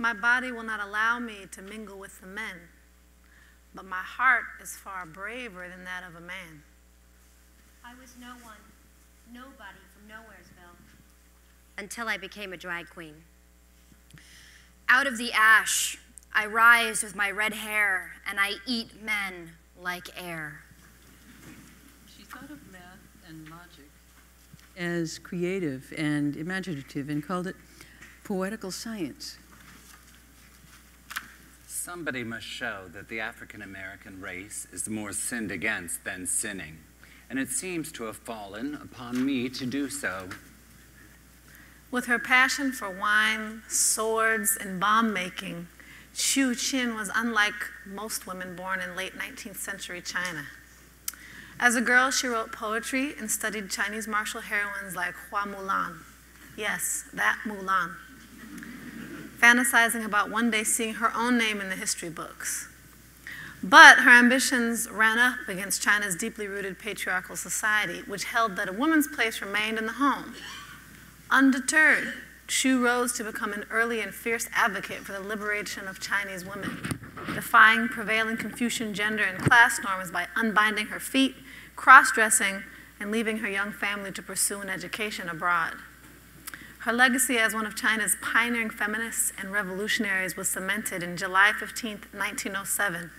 my body will not allow me to mingle with the men, but my heart is far braver than that of a man. I was no one, nobody from Nowheresville, until I became a drag queen. Out of the ash, I rise with my red hair, and I eat men like air. She thought of math and logic as creative and imaginative and called it poetical science. Somebody must show that the African-American race is more sinned against than sinning, and it seems to have fallen upon me to do so. With her passion for wine, swords, and bomb-making, Xu Qin was unlike most women born in late 19th century China. As a girl, she wrote poetry and studied Chinese martial heroines like Hua Mulan. Yes, that Mulan. Fantasizing about one day seeing her own name in the history books. But her ambitions ran up against China's deeply rooted patriarchal society, which held that a woman's place remained in the home. Undeterred, Xu rose to become an early and fierce advocate for the liberation of Chinese women, defying prevailing Confucian gender and class norms by unbinding her feet, cross-dressing, and leaving her young family to pursue an education abroad. Her legacy as one of China's pioneering feminists and revolutionaries was cemented in July 15, 1907,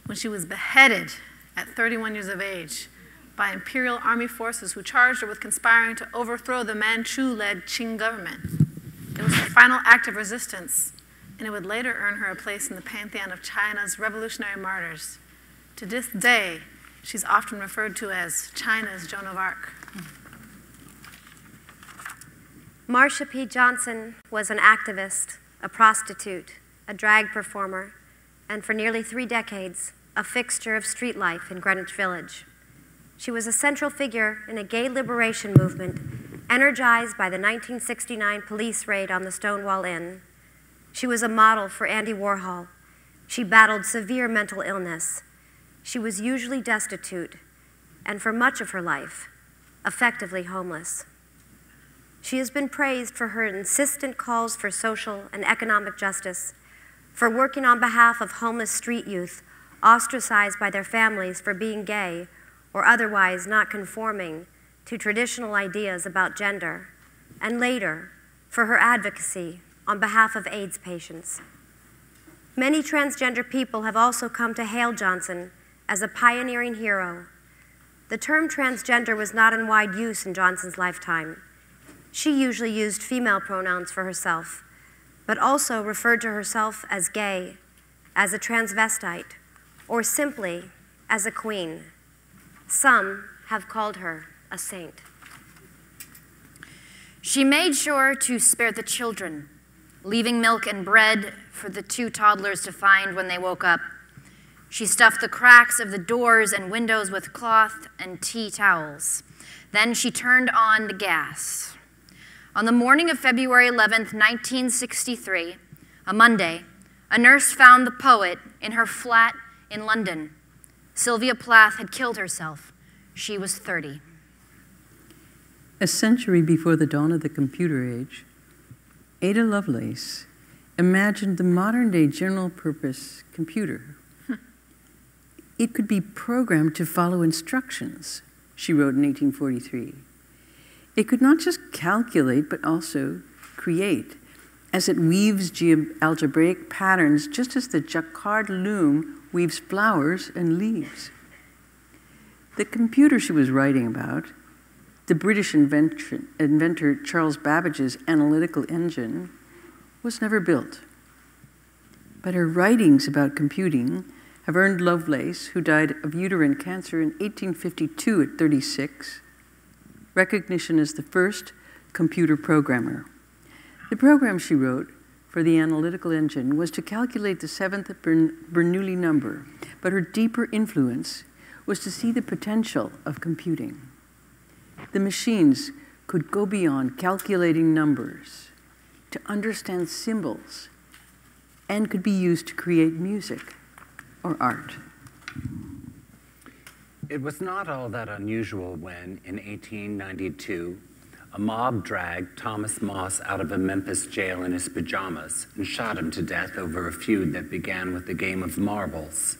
when she was beheaded at 31 years of age by Imperial Army forces who charged her with conspiring to overthrow the Manchu-led Qing government. It was her final act of resistance, and it would later earn her a place in the pantheon of China's revolutionary martyrs. To this day, she's often referred to as China's Joan of Arc. Marsha P. Johnson was an activist, a prostitute, a drag performer, and for nearly 3 decades, a fixture of street life in Greenwich Village. She was a central figure in a gay liberation movement energized by the 1969 police raid on the Stonewall Inn. She was a model for Andy Warhol. She battled severe mental illness. She was usually destitute, and for much of her life, effectively homeless. She has been praised for her insistent calls for social and economic justice, for working on behalf of homeless street youth ostracized by their families for being gay or otherwise not conforming to traditional ideas about gender, and later, for her advocacy on behalf of AIDS patients. Many transgender people have also come to hail Johnson as a pioneering hero. The term transgender was not in wide use in Johnson's lifetime. She usually used female pronouns for herself, but also referred to herself as gay, as a transvestite, or simply as a queen. Some have called her a saint. She made sure to spare the children, leaving milk and bread for the 2 toddlers to find when they woke up. She stuffed the cracks of the doors and windows with cloth and tea towels. Then she turned on the gas. On the morning of February 11th, 1963, a Monday, a nurse found the poet in her flat in London. Sylvia Plath had killed herself. She was 30. A century before the dawn of the computer age, Ada Lovelace imagined the modern-day general-purpose computer. It could be programmed to follow instructions, she wrote in 1843. It could not just calculate, but also create, as it weaves algebraic patterns, just as the jacquard loom weaves flowers and leaves. The computer she was writing about, the British inventor Charles Babbage's analytical engine, was never built. But her writings about computing have earned Lovelace, who died of uterine cancer in 1852 at 36, recognition as the first computer programmer. The program she wrote for the analytical engine was to calculate the 7th Bernoulli number, but her deeper influence was to see the potential of computing. The machines could go beyond calculating numbers to understand symbols and could be used to create music or art. It was not all that unusual when, in 1892, a mob dragged Thomas Moss out of a Memphis jail in his pajamas and shot him to death over a feud that began with a game of marbles.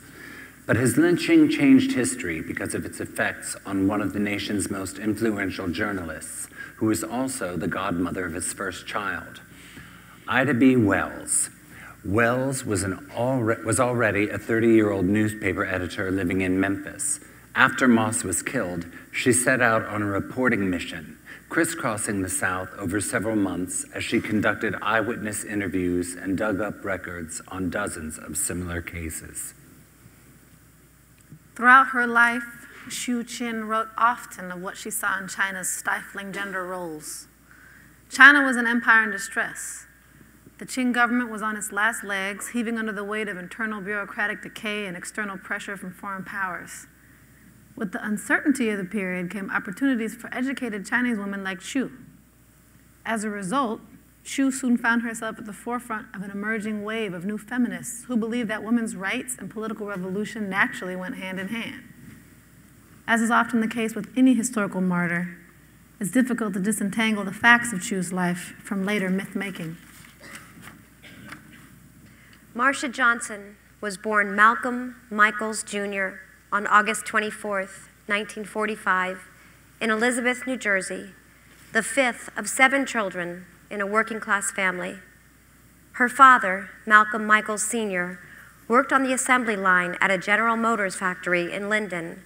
But his lynching changed history because of its effects on one of the nation's most influential journalists, who was also the godmother of his first child. Ida B. Wells. Wells was already a 30-year-old newspaper editor living in Memphis. After Moss was killed, she set out on a reporting mission, crisscrossing the South over several months as she conducted eyewitness interviews and dug up records on dozens of similar cases. Throughout her life, Xu Qin wrote often of what she saw in China's stifling gender roles. China was an empire in distress. The Qing government was on its last legs, heaving under the weight of internal bureaucratic decay and external pressure from foreign powers. With the uncertainty of the period came opportunities for educated Chinese women like Xu. As a result, Xu soon found herself at the forefront of an emerging wave of new feminists who believed that women's rights and political revolution naturally went hand in hand. As is often the case with any historical martyr, it's difficult to disentangle the facts of Xu's life from later myth-making. Marcia Johnson was born Malcolm Michaels, Jr. on August 24, 1945, in Elizabeth, New Jersey, the fifth of 7 children in a working-class family. Her father, Malcolm Michaels, Sr., worked on the assembly line at a General Motors factory in Linden.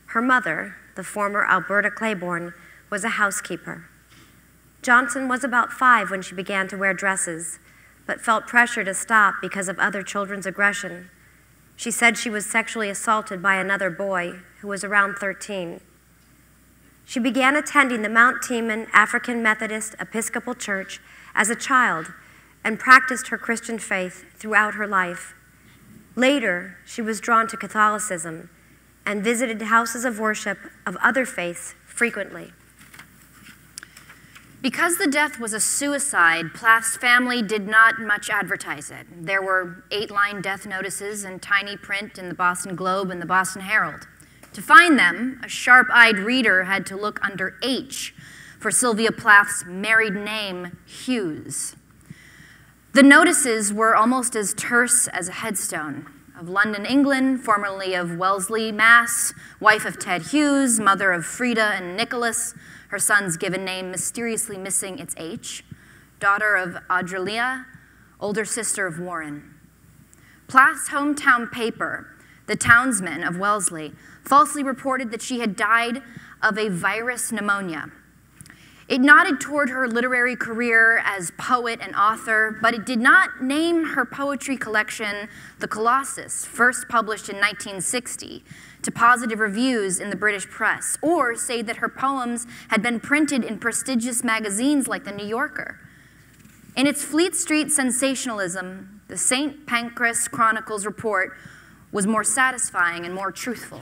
Her mother, the former Alberta Claiborne, was a housekeeper. Johnson was about 5 when she began to wear dresses, but felt pressure to stop because of other children's aggression. She said she was sexually assaulted by another boy who was around 13. She began attending the Mount Teman African Methodist Episcopal Church as a child and practiced her Christian faith throughout her life. Later, she was drawn to Catholicism and visited houses of worship of other faiths frequently. Because the death was a suicide, Plath's family did not much advertise it. There were 8-line death notices in tiny print in the Boston Globe and the Boston Herald. To find them, a sharp-eyed reader had to look under H for Sylvia Plath's married name, Hughes. The notices were almost as terse as a headstone. Of London, England, formerly of Wellesley, Mass., wife of Ted Hughes, mother of Frida and Nicholas, her son's given name mysteriously missing its H, daughter of Audrelia, older sister of Warren. Plath's hometown paper, The Townsman of Wellesley, falsely reported that she had died of a virus pneumonia. It nodded toward her literary career as poet and author, but it did not name her poetry collection, The Colossus, first published in 1960, to positive reviews in the British press, or say that her poems had been printed in prestigious magazines like The New Yorker. In its Fleet Street sensationalism, the St. Pancras Chronicle's report was more satisfying and more truthful.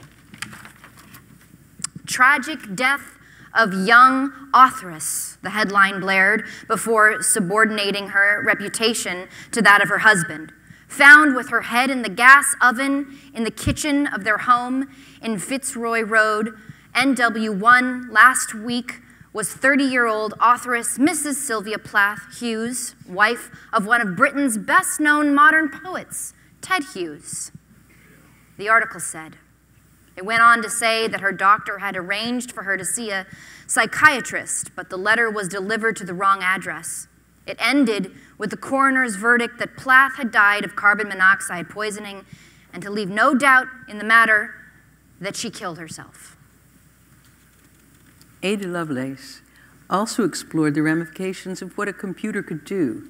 Tragic death of young authoress, the headline blared before subordinating her reputation to that of her husband. Found with her head in the gas oven in the kitchen of their home in Fitzroy Road, NW1, last week was 30-year-old authoress Mrs. Sylvia Plath Hughes, wife of one of Britain's best-known modern poets, Ted Hughes. The article said. It went on to say that her doctor had arranged for her to see a psychiatrist, but the letter was delivered to the wrong address. It ended with the coroner's verdict that Plath had died of carbon monoxide poisoning, and to leave no doubt in the matter, that she killed herself. Ada Lovelace also explored the ramifications of what a computer could do,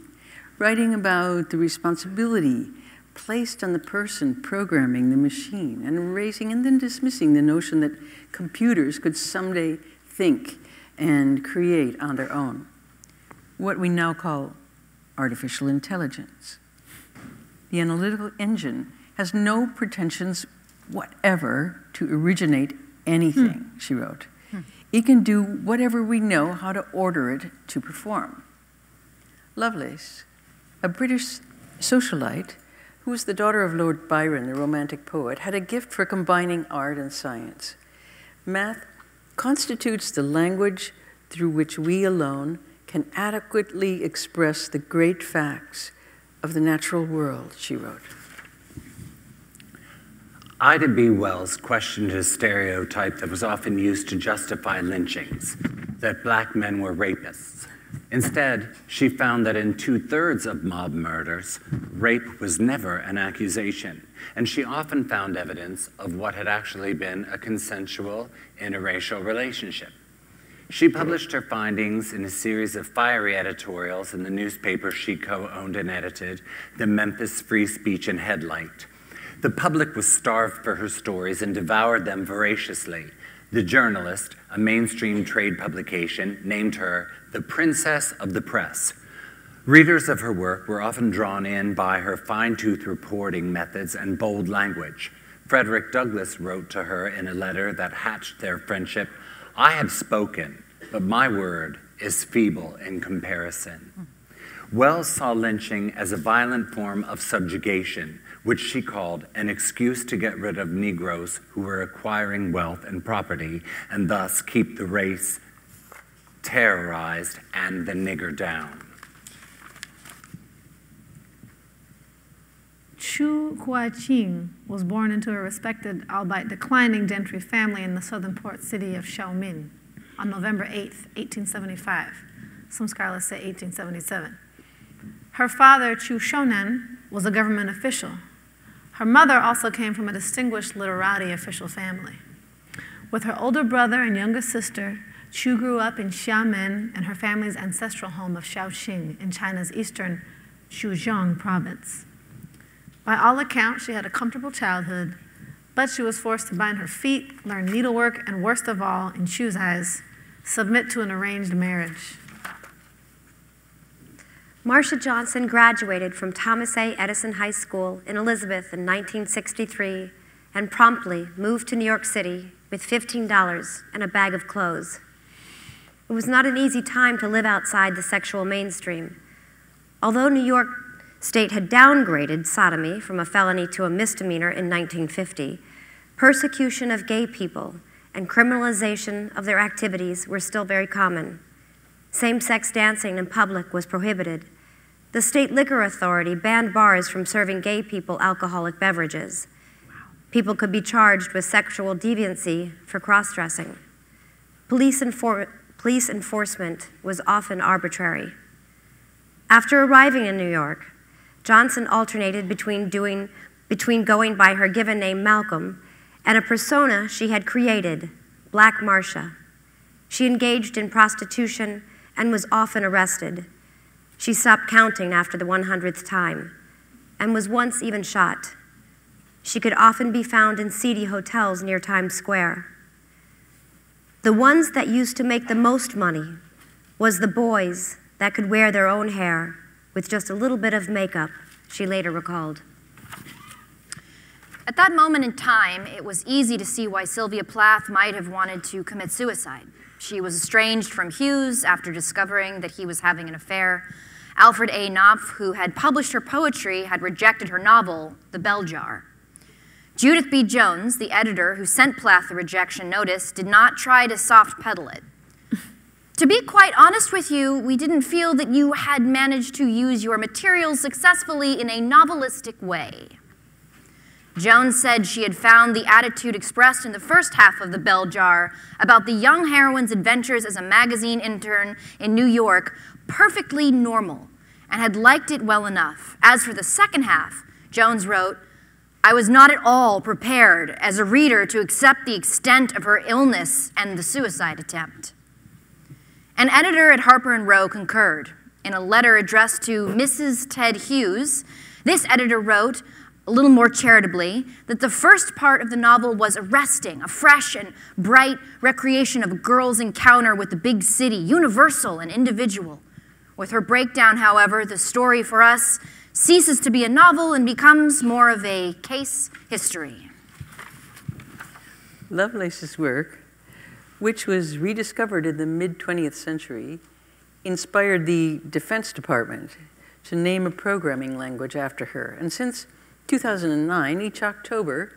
writing about the responsibility placed on the person programming the machine and raising and then dismissing the notion that computers could someday think and create on their own, what we now call artificial intelligence. The analytical engine has no pretensions whatever to originate anything, she wrote. It can do whatever we know how to order it to perform. Lovelace, a British socialite who was the daughter of Lord Byron, the Romantic poet, had a gift for combining art and science. Math constitutes the language through which we alone can adequately express the great facts of the natural world, she wrote. Ida B. Wells questioned a stereotype that was often used to justify lynchings, that black men were rapists. Instead, she found that in 2/3 of mob murders, rape was never an accusation, and she often found evidence of what had actually been a consensual interracial relationship. She published her findings in a series of fiery editorials in the newspaper she co-owned and edited, the Memphis Free Speech and Headlight. The public was starved for her stories and devoured them voraciously. The Journalist, a mainstream trade publication, named her the Princess of the Press. Readers of her work were often drawn in by her fine-tooth reporting methods and bold language. Frederick Douglass wrote to her in a letter that hatched their friendship, "I have spoken, but my word is feeble in comparison." Wells saw lynching as a violent form of subjugation, which she called an excuse to get rid of Negroes who were acquiring wealth and property, and thus keep the race terrorized and the nigger down. Chu Hua-ching was born into a respected, albeit declining, gentry family in the southern port city of Xiaomin on November 8th, 1875. Some scholars say 1877. Her father, Chu Shonan, was a government official. Her mother also came from a distinguished literati official family. With her older brother and younger sister, Chu grew up in Xiamen and her family's ancestral home of Shaoxing in China's eastern Zhejiang province. By all accounts, she had a comfortable childhood, but she was forced to bind her feet, learn needlework, and worst of all, in Chu's eyes, submit to an arranged marriage. Marcia Johnson graduated from Thomas A. Edison High School in Elizabeth in 1963 and promptly moved to New York City with $15 and a bag of clothes. It was not an easy time to live outside the sexual mainstream. Although New York State had downgraded sodomy from a felony to a misdemeanor in 1950, persecution of gay people and criminalization of their activities were still very common. Same-sex dancing in public was prohibited. The state liquor authority banned bars from serving gay people alcoholic beverages. People could be charged with sexual deviancy for cross-dressing. Police enforcement was often arbitrary. After arriving in New York, Johnson alternated between going by her given name Malcolm and a persona she had created, Black Marcia. She engaged in prostitution and was often arrested. She stopped counting after the 100th time and was once even shot. She could often be found in seedy hotels near Times Square. The ones that used to make the most money was the boys that could wear their own hair with just a little bit of makeup, she later recalled. At that moment in time, it was easy to see why Sylvia Plath might have wanted to commit suicide. She was estranged from Hughes after discovering that he was having an affair. Alfred A. Knopf, who had published her poetry, had rejected her novel, The Bell Jar. Judith B. Jones, the editor who sent Plath the rejection notice, did not try to soft pedal it. To be quite honest with you, we didn't feel that you had managed to use your materials successfully in a novelistic way. Jones said she had found the attitude expressed in the first half of The Bell Jar about the young heroine's adventures as a magazine intern in New York perfectly normal and had liked it well enough. As for the second half, Jones wrote, "I was not at all prepared as a reader to accept the extent of her illness and the suicide attempt." An editor at Harper & Row concurred. In a letter addressed to Mrs. Ted Hughes, this editor wrote, a little more charitably, that the first part of the novel was arresting, a fresh and bright recreation of a girl's encounter with the big city, universal and individual. With her breakdown, however, the story for us ceases to be a novel and becomes more of a case history. Lovelace's work, which was rediscovered in the mid-20th century, inspired the Defense Department to name a programming language after her. And since 2009, each October,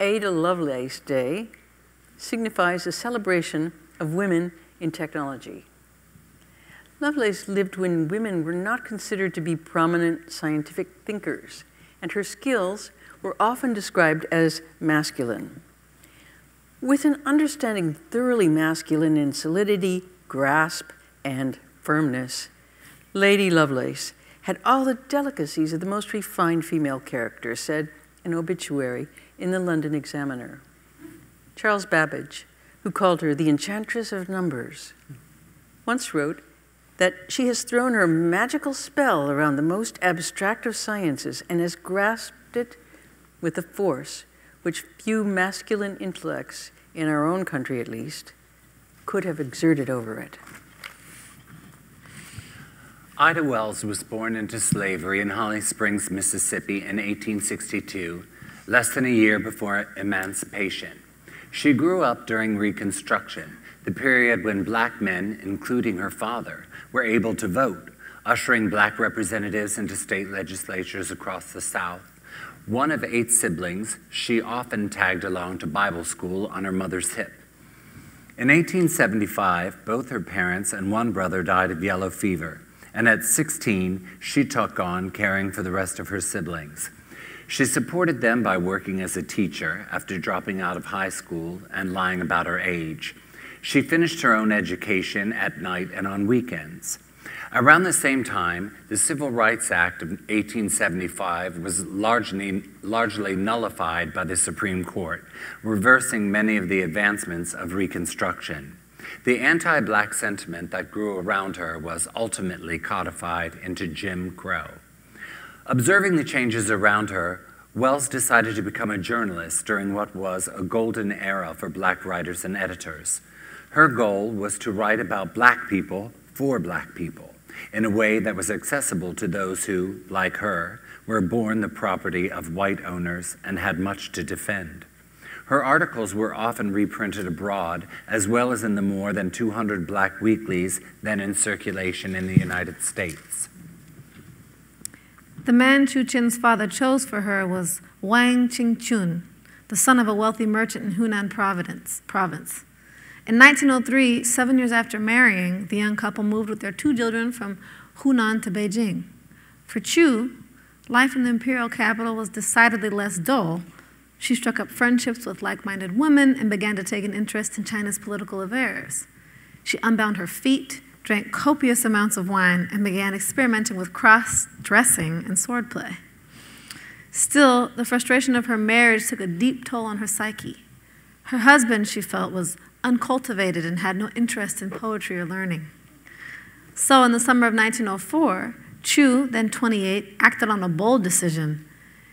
Ada Lovelace Day signifies a celebration of women in technology. Lovelace lived when women were not considered to be prominent scientific thinkers, and her skills were often described as masculine. With an understanding thoroughly masculine in solidity, grasp, and firmness, Lady Lovelace had all the delicacies of the most refined female character, said an obituary in the London Examiner. Charles Babbage, who called her the Enchantress of Numbers, once wrote that she has thrown her magical spell around the most abstract of sciences and has grasped it with a force which few masculine intellects, in our own country at least, could have exerted over it. Ida Wells was born into slavery in Holly Springs, Mississippi in 1862, less than a year before emancipation. She grew up during Reconstruction, the period when black men, including her father, were able to vote, ushering black representatives into state legislatures across the South. One of 8 siblings, she often tagged along to Bible school on her mother's hip. In 1875, both her parents and one brother died of yellow fever, and at 16, she took on caring for the rest of her siblings. She supported them by working as a teacher after dropping out of high school and lying about her age. She finished her own education at night and on weekends. Around the same time, the Civil Rights Act of 1875 was largely nullified by the Supreme Court, reversing many of the advancements of Reconstruction. The anti-black sentiment that grew around her was ultimately codified into Jim Crow. Observing the changes around her, Wells decided to become a journalist during what was a golden era for black writers and editors. Her goal was to write about black people for black people in a way that was accessible to those who, like her, were born the property of white owners and had much to defend. Her articles were often reprinted abroad, as well as in the more than 200 black weeklies then in circulation in the United States. The man Chu Chin's father chose for her was Wang Ching-chun, the son of a wealthy merchant in Hunan province. In 1903, 7 years after marrying, the young couple moved with their 2 children from Hunan to Beijing. For Chu, life in the imperial capital was decidedly less dull. She struck up friendships with like-minded women and began to take an interest in China's political affairs. She unbound her feet, drank copious amounts of wine, and began experimenting with cross-dressing and swordplay. Still, the frustration of her marriage took a deep toll on her psyche. Her husband, she felt, was uncultivated and had no interest in poetry or learning. So in the summer of 1904, Chu, then 28, acted on a bold decision.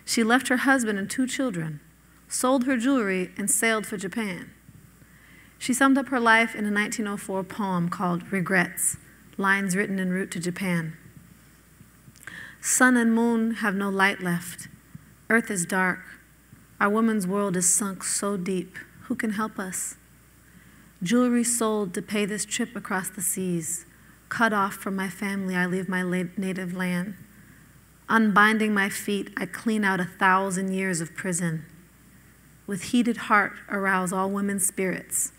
She left her husband and 2 children, sold her jewelry, and sailed for Japan. She summed up her life in a 1904 poem called Regrets, lines written en route to Japan. Sun and moon have no light left. Earth is dark. Our woman's world is sunk so deep. Who can help us? Jewelry sold to pay this trip across the seas. Cut off from my family, I leave my native land. Unbinding my feet, I clean out 1,000 years of prison. With heated heart, arouse all women's spirits.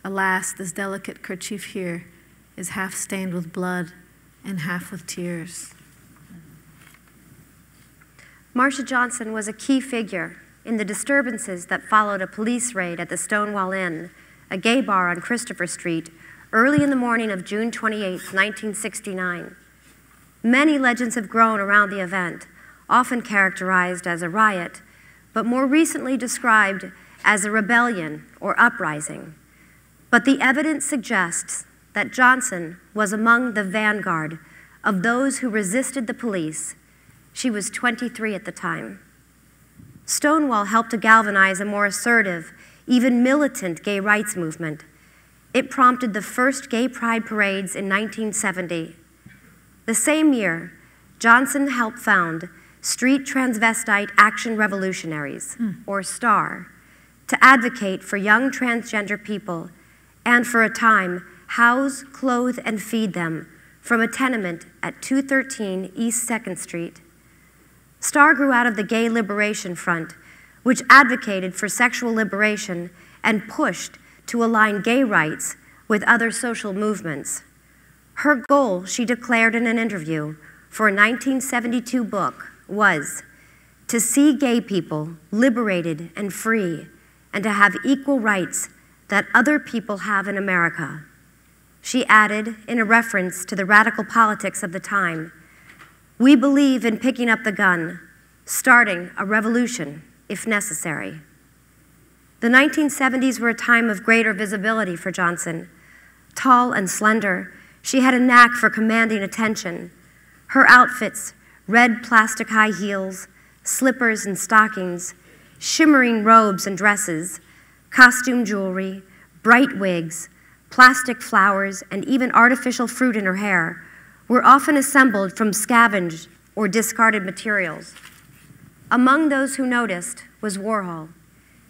Alas, this delicate kerchief here is half stained with blood and half with tears. Marsha Johnson was a key figure in the disturbances that followed a police raid at the Stonewall Inn, a gay bar on Christopher Street, early in the morning of June 28, 1969. Many legends have grown around the event, often characterized as a riot, but more recently described as a rebellion or uprising. But the evidence suggests that Johnson was among the vanguard of those who resisted the police. She was 23 at the time. Stonewall helped to galvanize a more assertive, even militant gay rights movement. It prompted the first gay pride parades in 1970. The same year, Johnson helped found Street Transvestite Action Revolutionaries, or STAR, to advocate for young transgender people and for a time house, clothe, and feed them from a tenement at 213 East 2nd Street. STAR grew out of the Gay Liberation Front, which advocated for sexual liberation and pushed to align gay rights with other social movements. Her goal, she declared in an interview for a 1972 book, was to see gay people liberated and free and to have equal rights that other people have in America. She added, in a reference to the radical politics of the time, "We believe in picking up the gun, starting a revolution if necessary." The 1970s were a time of greater visibility for Johnson. Tall and slender, she had a knack for commanding attention. Her outfits, red plastic high heels, slippers and stockings, shimmering robes and dresses, costume jewelry, bright wigs, plastic flowers, and even artificial fruit in her hair, were often assembled from scavenged or discarded materials. Among those who noticed was Warhol.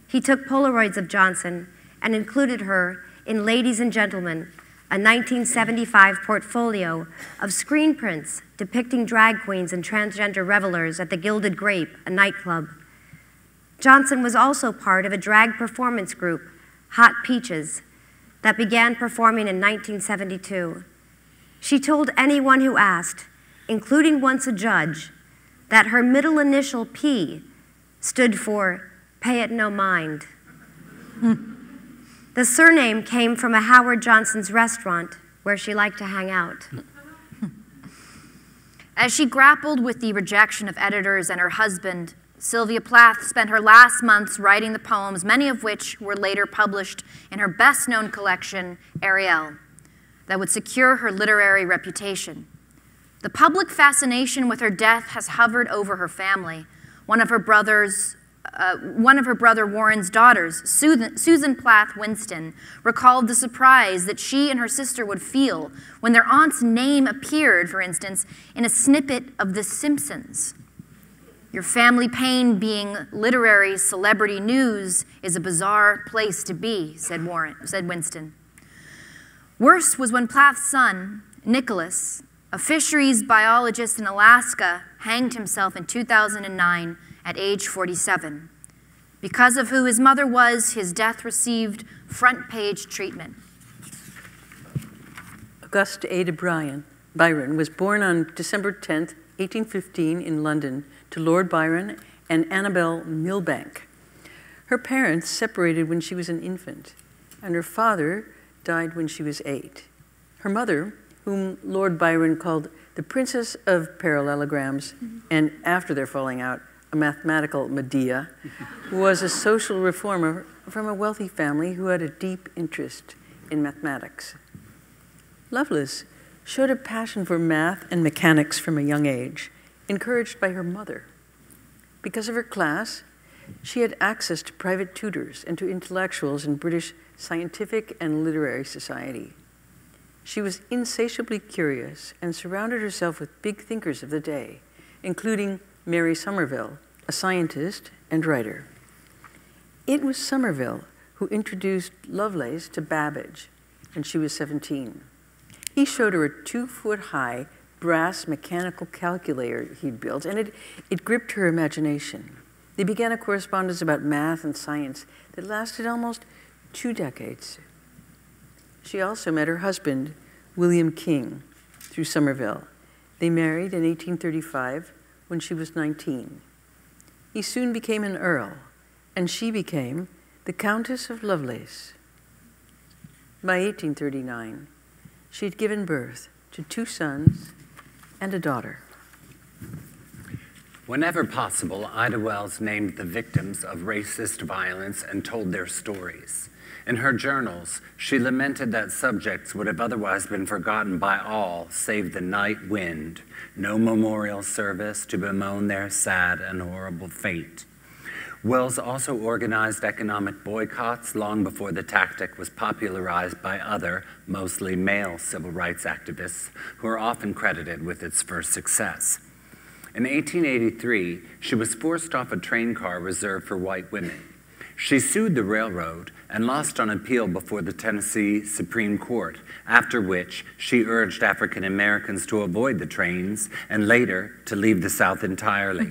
He took Polaroids of Johnson and included her in Ladies and Gentlemen, a 1975 portfolio of screen prints depicting drag queens and transgender revelers at the Gilded Grape, a nightclub. Johnson was also part of a drag performance group, Hot Peaches, that began performing in 1972. She told anyone who asked, including once a judge, that her middle initial P stood for Pay It No Mind. The surname came from a Howard Johnson's restaurant where she liked to hang out. As she grappled with the rejection of editors and her husband, Sylvia Plath spent her last months writing the poems, many of which were later published in her best-known collection, Ariel, that would secure her literary reputation. The public fascination with her death has hovered over her family. One of her brother Warren's daughters, Susan Plath Winston, recalled the surprise that she and her sister would feel when their aunt's name appeared, for instance, in a snippet of The Simpsons. Your family pain being literary celebrity news is a bizarre place to be, said Winston. Worse was when Plath's son, Nicholas, a fisheries biologist in Alaska, hanged himself in 2009 at age 47. Because of who his mother was, his death received front-page treatment. Augusta Ada Byron was born on December 10, 1815 in London to Lord Byron and Annabel Milbank. Her parents separated when she was an infant, and her father died when she was 8. Her mother, whom Lord Byron called the Princess of Parallelograms, and after their falling out, a mathematical Medea, was a social reformer from a wealthy family who had a deep interest in mathematics. Lovelace showed a passion for math and mechanics from a young age, encouraged by her mother. Because of her class, she had access to private tutors and to intellectuals in British scientific and literary society. She was insatiably curious and surrounded herself with big thinkers of the day, including Mary Somerville, a scientist and writer. It was Somerville who introduced Lovelace to Babbage when she was 17. He showed her a 2-foot-high brass mechanical calculator he'd built, and it gripped her imagination. They began a correspondence about math and science that lasted almost 2 decades. She also met her husband, William King, through Somerville. They married in 1835 when she was 19. He soon became an earl, and she became the Countess of Lovelace. By 1839, she had given birth to 2 sons and a daughter. Whenever possible, Ida Wells named the victims of racist violence and told their stories. In her journals, she lamented that subjects would have otherwise been forgotten by all save the night wind, no memorial service to bemoan their sad and horrible fate. Wells also organized economic boycotts long before the tactic was popularized by other, mostly male civil rights activists who are often credited with its first success. In 1883, she was forced off a train car reserved for white women. She sued the railroad and lost on appeal before the Tennessee Supreme Court, after which she urged African Americans to avoid the trains and later to leave the South entirely.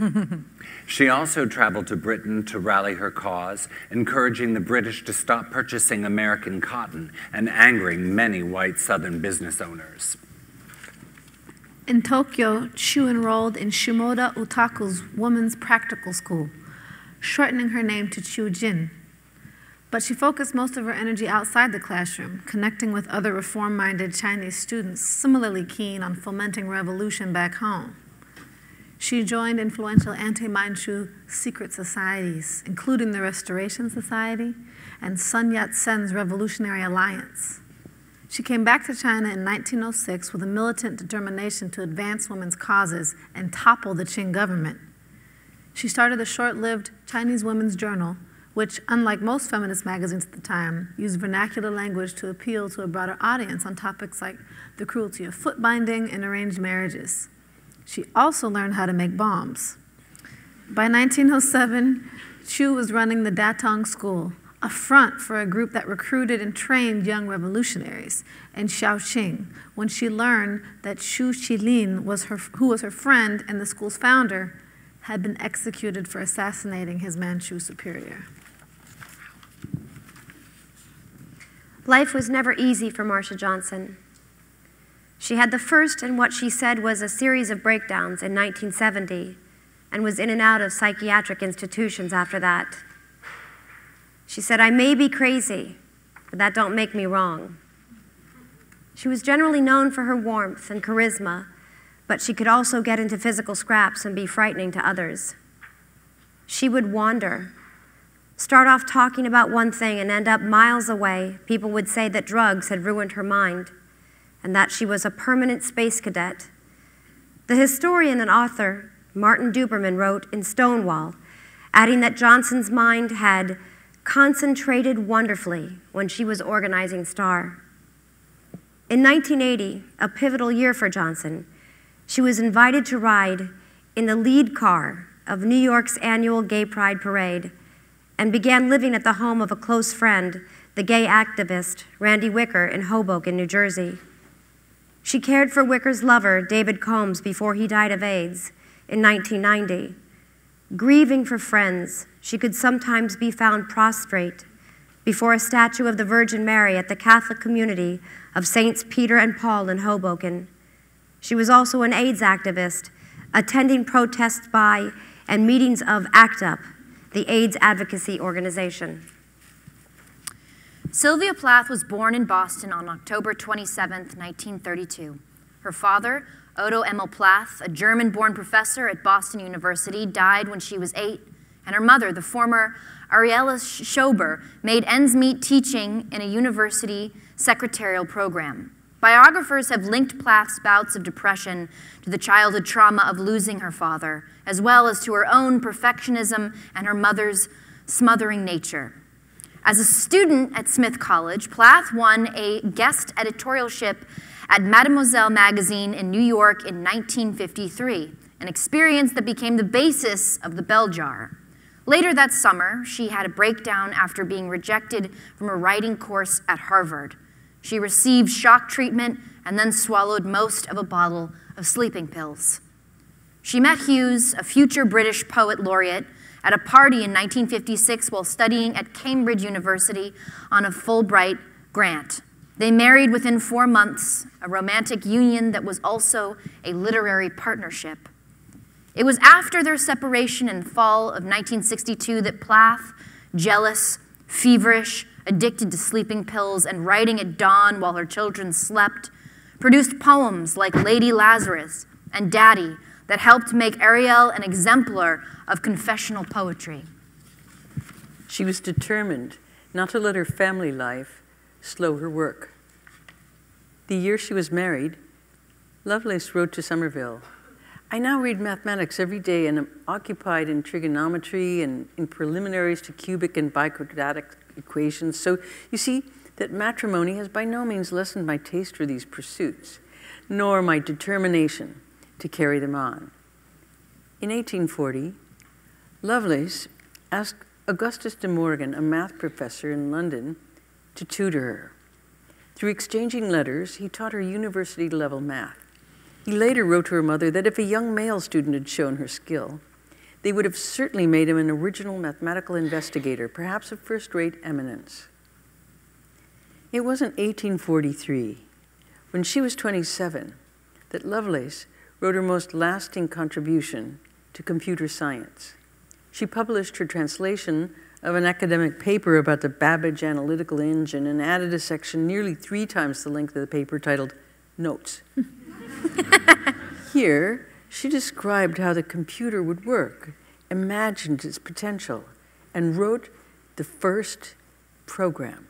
She also traveled to Britain to rally her cause, encouraging the British to stop purchasing American cotton and angering many white Southern business owners. In Tokyo, Chu enrolled in Shimoda Utaku's women's practical school, shortening her name to Chu Jin. But she focused most of her energy outside the classroom, connecting with other reform-minded Chinese students similarly keen on fomenting revolution back home. She joined influential anti-Manchu secret societies, including the Restoration Society and Sun Yat-sen's Revolutionary Alliance. She came back to China in 1906 with a militant determination to advance women's causes and topple the Qing government. She started the short-lived Chinese Women's Journal, which, unlike most feminist magazines at the time, used vernacular language to appeal to a broader audience on topics like the cruelty of foot binding and arranged marriages. She also learned how to make bombs. By 1907, Chu was running the Datong School, a front for a group that recruited and trained young revolutionaries, in Shaoxing, when she learned that Xu Qilin, who was her friend and the school's founder, had been executed for assassinating his Manchu superior. Life was never easy for Marcia Johnson. She had the first in what she said was a series of breakdowns in 1970 and was in and out of psychiatric institutions after that. She said, "I may be crazy, but that don't make me wrong." She was generally known for her warmth and charisma, but she could also get into physical scraps and be frightening to others. She would wander, start off talking about one thing and end up miles away. People would say that drugs had ruined her mind and that she was a permanent space cadet. The historian and author Martin Duberman wrote in Stonewall, adding that Johnson's mind had concentrated wonderfully when she was organizing STAR. In 1980, a pivotal year for Johnson, she was invited to ride in the lead car of New York's annual Gay Pride Parade and began living at the home of a close friend, the gay activist Randy Wicker in Hoboken, New Jersey. She cared for Wicker's lover, David Combs, before he died of AIDS in 1990. Grieving for friends, she could sometimes be found prostrate before a statue of the Virgin Mary at the Catholic community of Saints Peter and Paul in Hoboken. She was also an AIDS activist, attending protests by and meetings of ACT UP, the AIDS advocacy organization. Sylvia Plath was born in Boston on October 27, 1932. Her father, Otto Emil Plath, a German-born professor at Boston University, died when she was 8, and her mother, the former Ariella Schober, made ends meet teaching in a university secretarial program. Biographers have linked Plath's bouts of depression to the childhood trauma of losing her father, as well as to her own perfectionism and her mother's smothering nature. As a student at Smith College, Plath won a guest editorialship at Mademoiselle magazine in New York in 1953, an experience that became the basis of the Bell Jar. Later that summer, she had a breakdown after being rejected from a writing course at Harvard. She received shock treatment and then swallowed most of a bottle of sleeping pills. She met Hughes, a future British poet laureate, at a party in 1956 while studying at Cambridge University on a Fulbright grant. They married within 4 months, a romantic union that was also a literary partnership. It was after their separation in fall of 1962 that Plath, jealous, feverish, addicted to sleeping pills and writing at dawn while her children slept, produced poems like Lady Lazarus and Daddy that helped make Ariel an exemplar of confessional poetry. She was determined not to let her family life slow her work. The year she was married, Lovelace wrote to Somerville, "I now read mathematics every day and am occupied in trigonometry and in preliminaries to cubic and biquadratic equations. So you see that matrimony has by no means lessened my taste for these pursuits, nor my determination to carry them on." In 1840, Lovelace asked Augustus de Morgan, a math professor in London, to tutor her. Through exchanging letters, he taught her university-level math. He later wrote to her mother that if a young male student had shown her skill, they would have certainly made him an original mathematical investigator, perhaps of first-rate eminence. It was in 1843, when she was 27, that Lovelace wrote her most lasting contribution to computer science. She published her translation of an academic paper about the Babbage Analytical Engine and added a section nearly 3 times the length of the paper titled Notes. Here, she described how the computer would work, imagined its potential, and wrote the first program.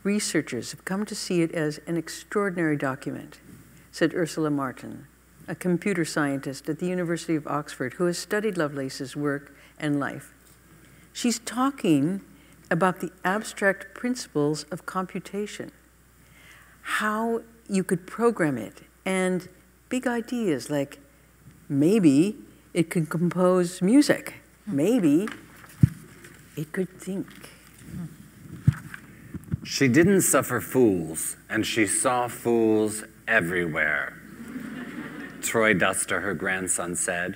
Researchers have come to see it as an extraordinary document, said Ursula Martin, a computer scientist at the University of Oxford who has studied Lovelace's work and life. She's talking about the abstract principles of computation, how you could program it, and big ideas like maybe it could compose music, maybe it could think. She didn't suffer fools, and she saw fools everywhere, Troy Duster, her grandson, said.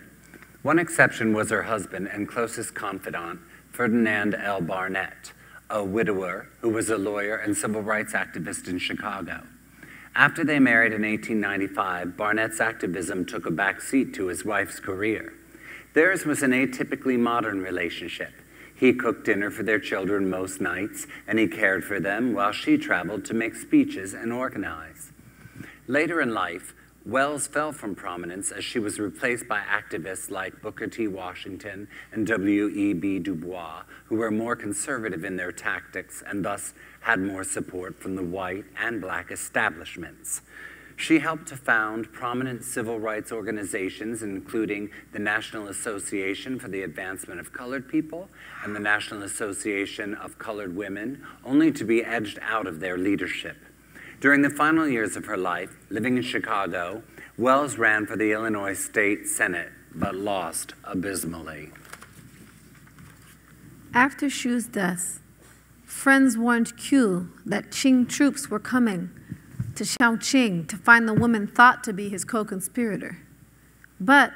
One exception was her husband and closest confidant, Ferdinand L. Barnett, a widower who was a lawyer and civil rights activist in Chicago. After they married in 1895, Barnett's activism took a back seat to his wife's career. Theirs was an atypically modern relationship. He cooked dinner for their children most nights, and he cared for them while she traveled to make speeches and organize. Later in life, Wells fell from prominence as she was replaced by activists like Booker T. Washington and W.E.B. Du Bois, who were more conservative in their tactics and thus had more support from the white and black establishments. She helped to found prominent civil rights organizations, including the National Association for the Advancement of Colored People and the National Association of Colored Women, only to be edged out of their leadership. During the final years of her life, living in Chicago, Wells ran for the Illinois State Senate, but lost abysmally. After Xu's death, friends warned Q that Qing troops were coming to Shaoqing to find the woman thought to be his co-conspirator. But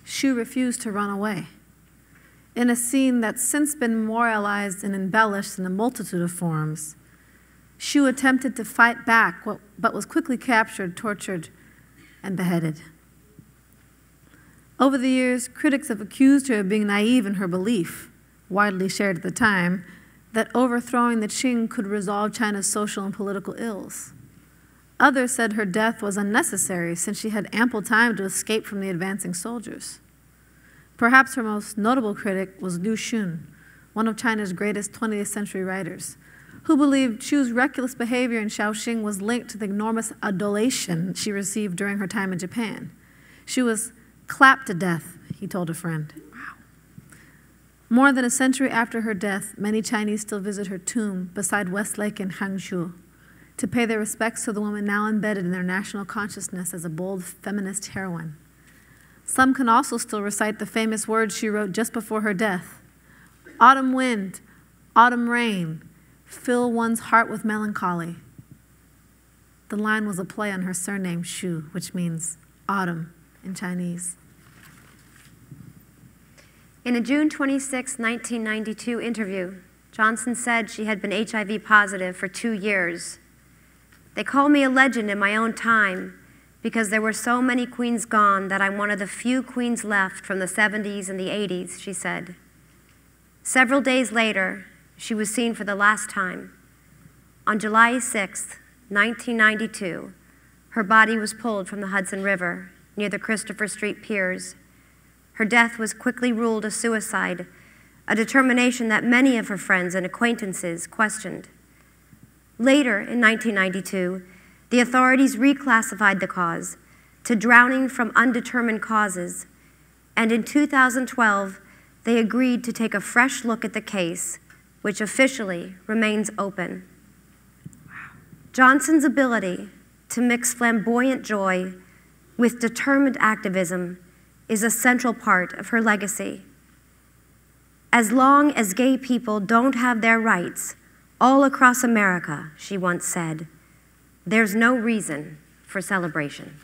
Xu refused to run away. In a scene that's since been memorialized and embellished in a multitude of forms, Xu attempted to fight back, but was quickly captured, tortured, and beheaded. Over the years, critics have accused her of being naive in her belief, widely shared at the time, that overthrowing the Qing could resolve China's social and political ills. Others said her death was unnecessary since she had ample time to escape from the advancing soldiers. Perhaps her most notable critic was Lu Xun, one of China's greatest 20th century writers, who believed Xu's reckless behavior in Shaoxing was linked to the enormous adulation she received during her time in Japan. She was clapped to death, he told a friend. Wow. More than a century after her death, many Chinese still visit her tomb beside Westlake in Hangzhou to pay their respects to the woman now embedded in their national consciousness as a bold feminist heroine. Some can also still recite the famous words she wrote just before her death. Autumn wind, autumn rain, fill one's heart with melancholy. The line was a play on her surname, Xu, which means autumn in Chinese. In a June 26, 1992 interview, Johnson said she had been HIV positive for 2 years. They call me a legend in my own time because there were so many queens gone that I'm one of the few queens left from the 70s and the 80s, she said. Several days later, she was seen for the last time. On July 6, 1992, her body was pulled from the Hudson River near the Christopher Street Piers. Her death was quickly ruled a suicide, a determination that many of her friends and acquaintances questioned. Later, in 1992, the authorities reclassified the cause to drowning from undetermined causes, and in 2012, they agreed to take a fresh look at the case, which officially remains open. Johnson's ability to mix flamboyant joy with determined activism is a central part of her legacy. As long as gay people don't have their rights all across America, she once said, there's no reason for celebration.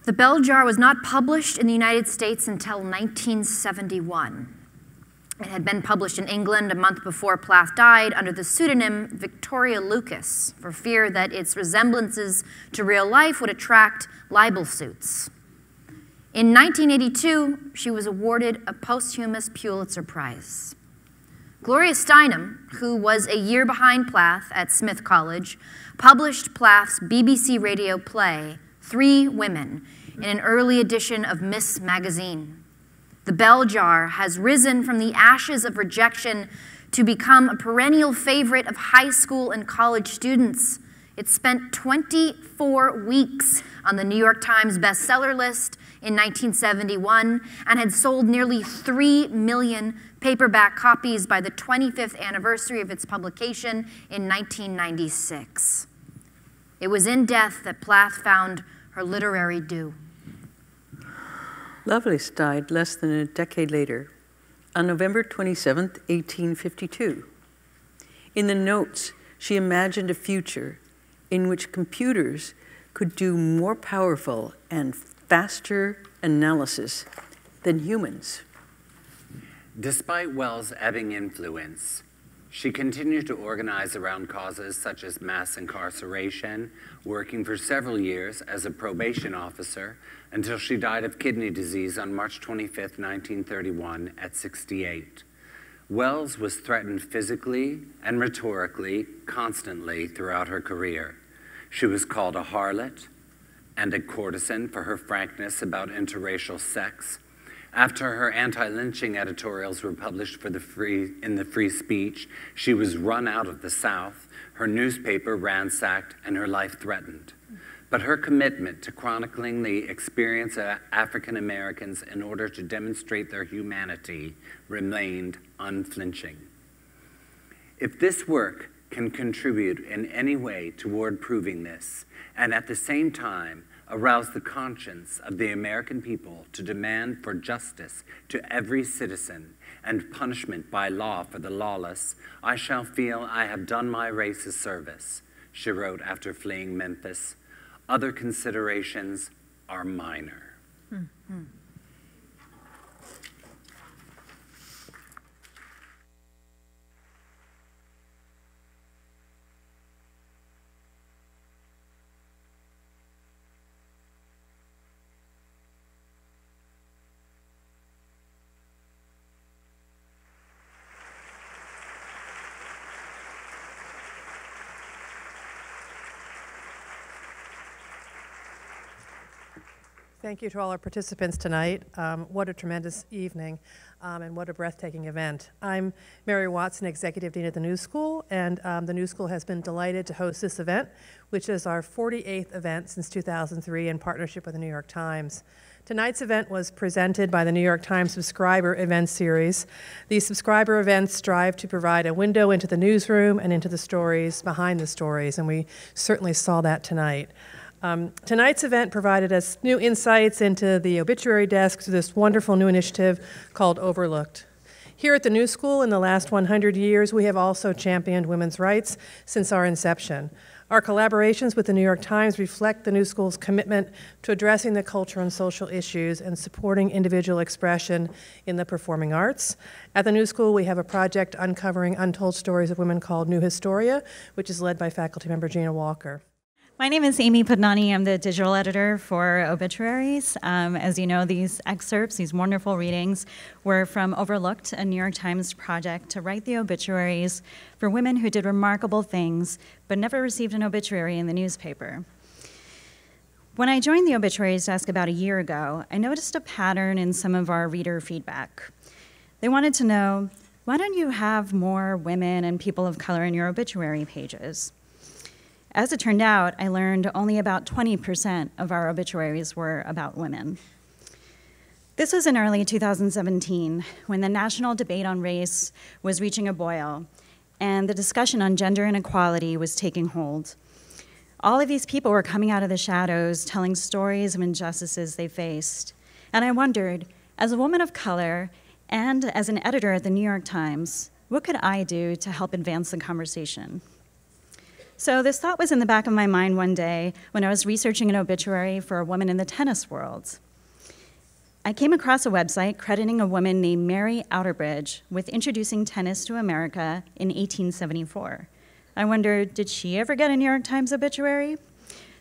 The Bell Jar was not published in the United States until 1971. It had been published in England a month before Plath died under the pseudonym Victoria Lucas, for fear that its resemblances to real life would attract libel suits. In 1982, she was awarded a posthumous Pulitzer Prize. Gloria Steinem, who was a year behind Plath at Smith College, published Plath's BBC radio play, 3 Women, in an early edition of Miss Magazine. The bell jar has risen from the ashes of rejection to become a perennial favorite of high school and college students. It spent 24 weeks on the New York Times bestseller list in 1971 and had sold nearly 3 million paperback copies by the 25th anniversary of its publication in 1996. It was in death that Plath found her literary due. Lovelace died less than a decade later, on November 27, 1852. In the notes, she imagined a future in which computers could do more powerful and faster analysis than humans. Despite Wells' ebbing influence, she continued to organize around causes such as mass incarceration, working for several years as a probation officer until she died of kidney disease on March 25, 1931, at 68. Wells was threatened physically and rhetorically constantly throughout her career. She was called a harlot and a courtesan for her frankness about interracial sex. After her anti-lynching editorials were published in the Free Speech, she was run out of the South, her newspaper ransacked, and her life threatened. But her commitment to chronicling the experience of African Americans in order to demonstrate their humanity remained unflinching. If this work can contribute in any way toward proving this, and at the same time arouse the conscience of the American people to demand for justice to every citizen and punishment by law for the lawless, I shall feel I have done my race a service, she wrote after fleeing Memphis. Other considerations are minor. Mm-hmm. Thank you to all our participants tonight. What a tremendous evening and what a breathtaking event. I'm Mary Watson, Executive Dean at the New School, and the New School has been delighted to host this event, which is our 48th event since 2003 in partnership with the New York Times. Tonight's event was presented by the New York Times Subscriber Event Series. These subscriber events strive to provide a window into the newsroom and into the stories behind the stories, and we certainly saw that tonight. Tonight's event provided us new insights into the obituary desk through this wonderful new initiative called Overlooked. Here at the New School, in the last 100 years, we have also championed women's rights since our inception. Our collaborations with the New York Times reflect the New School's commitment to addressing the cultural and social issues and supporting individual expression in the performing arts. At the New School, we have a project uncovering untold stories of women called New Historia, which is led by faculty member Gina Walker. My name is Amy Podnani. I'm the digital editor for Obituaries. As you know, these excerpts, these wonderful readings, were from Overlooked, a New York Times project to write the obituaries for women who did remarkable things but never received an obituary in the newspaper. When I joined the obituaries desk about a year ago, I noticed a pattern in some of our reader feedback. They wanted to know, why don't you have more women and people of color in your obituary pages? As it turned out, I learned only about 20% of our obituaries were about women. This was in early 2017, when the national debate on race was reaching a boil, and the discussion on gender inequality was taking hold. All of these people were coming out of the shadows, telling stories of injustices they faced. And I wondered, as a woman of color and as an editor at the New York Times, what could I do to help advance the conversation? So this thought was in the back of my mind one day when I was researching an obituary for a woman in the tennis world. I came across a website crediting a woman named Mary Outerbridge with introducing tennis to America in 1874. I wondered, did she ever get a New York Times obituary?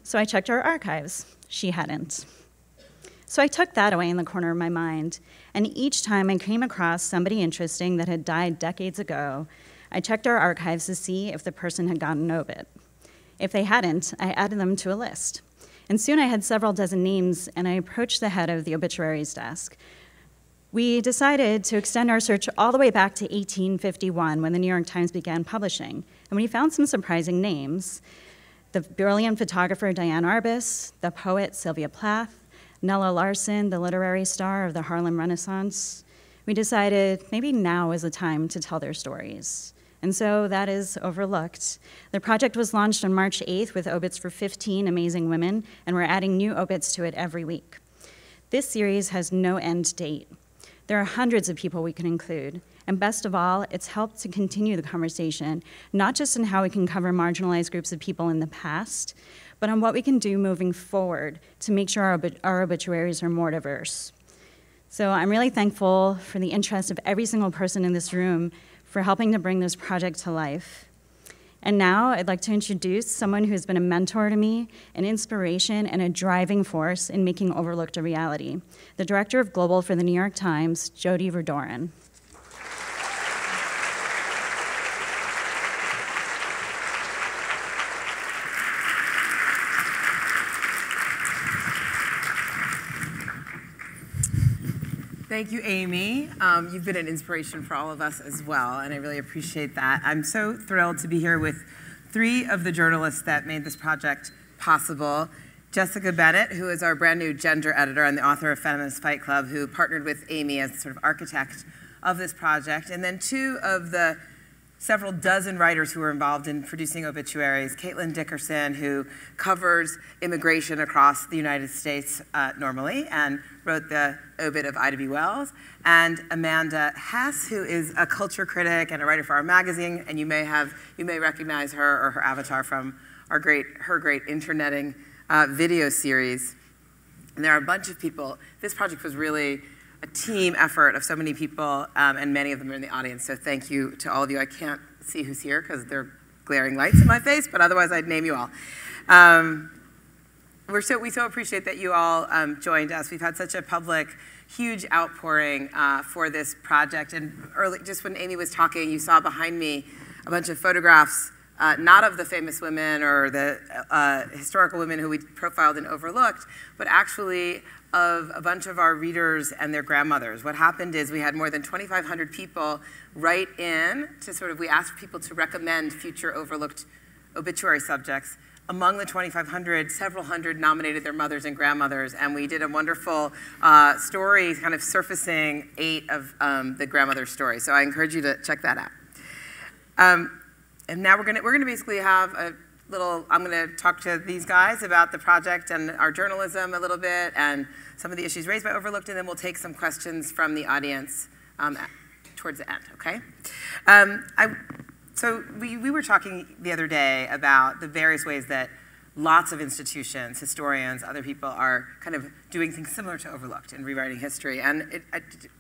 So I checked her archives. She hadn't. So I tucked that away in the corner of my mind, and each time I came across somebody interesting that had died decades ago, I checked our archives to see if the person had gotten an obit. If they hadn't, I added them to a list. And soon I had several dozen names, and I approached the head of the obituaries desk. We decided to extend our search all the way back to 1851, when the New York Times began publishing, and we found some surprising names. The brilliant photographer Diane Arbus, the poet Sylvia Plath, Nella Larson, the literary star of the Harlem Renaissance. We decided maybe now is the time to tell their stories. And so that is Overlooked. The project was launched on March 8th with obits for 15 amazing women, and we're adding new obits to it every week. This series has no end date. There are hundreds of people we can include, and best of all, it's helped to continue the conversation, not just in how we can cover marginalized groups of people in the past, but on what we can do moving forward to make sure our obituaries are more diverse. So I'm really thankful for the interest of every single person in this room for helping to bring this project to life. And now I'd like to introduce someone who's been a mentor to me, an inspiration, and a driving force in making Overlooked a reality, the director of Global for the New York Times, Jody Verdoren. Thank you, Amy. You've been an inspiration for all of us as well, and I really appreciate that. I'm so thrilled to be here with three of the journalists that made this project possible. Jessica Bennett, who is our brand new gender editor and the author of Feminist Fight Club, who partnered with Amy as sort of architect of this project. And then two of the several dozen writers who were involved in producing obituaries, Dickerson, who covers immigration across the United States normally and wrote the obit of Ida B. Wells, and Amanda Hess, who is a culture critic and a writer for our magazine, and you may recognize her or her avatar from her great interneting video series. And there are a bunch of people. This project was really a team effort of so many people, and many of them are in the audience, so thank you to all of you. I can't see who's here because there are glaring lights in my face, but otherwise I'd name you all. We so appreciate that you all joined us. We've had such a public, huge outpouring for this project, and just when Amy was talking, you saw behind me a bunch of photographs, not of the famous women or the historical women who we profiled and Overlooked, but actually of a bunch of our readers and their grandmothers. What happened is we had more than 2,500 people write in to we asked people to recommend future Overlooked obituary subjects. Among the 2,500, several hundred nominated their mothers and grandmothers, and we did a wonderful story kind of surfacing 8 of the grandmother stories. So I encourage you to check that out. And now we're gonna basically have a little, I'm gonna talk to these guys about the project and our journalism a little bit and some of the issues raised by Overlooked, and then we'll take some questions from the audience towards the end, okay? So we were talking the other day about the various ways that lots of institutions, historians, other people are kind of doing things similar to Overlooked and rewriting history. And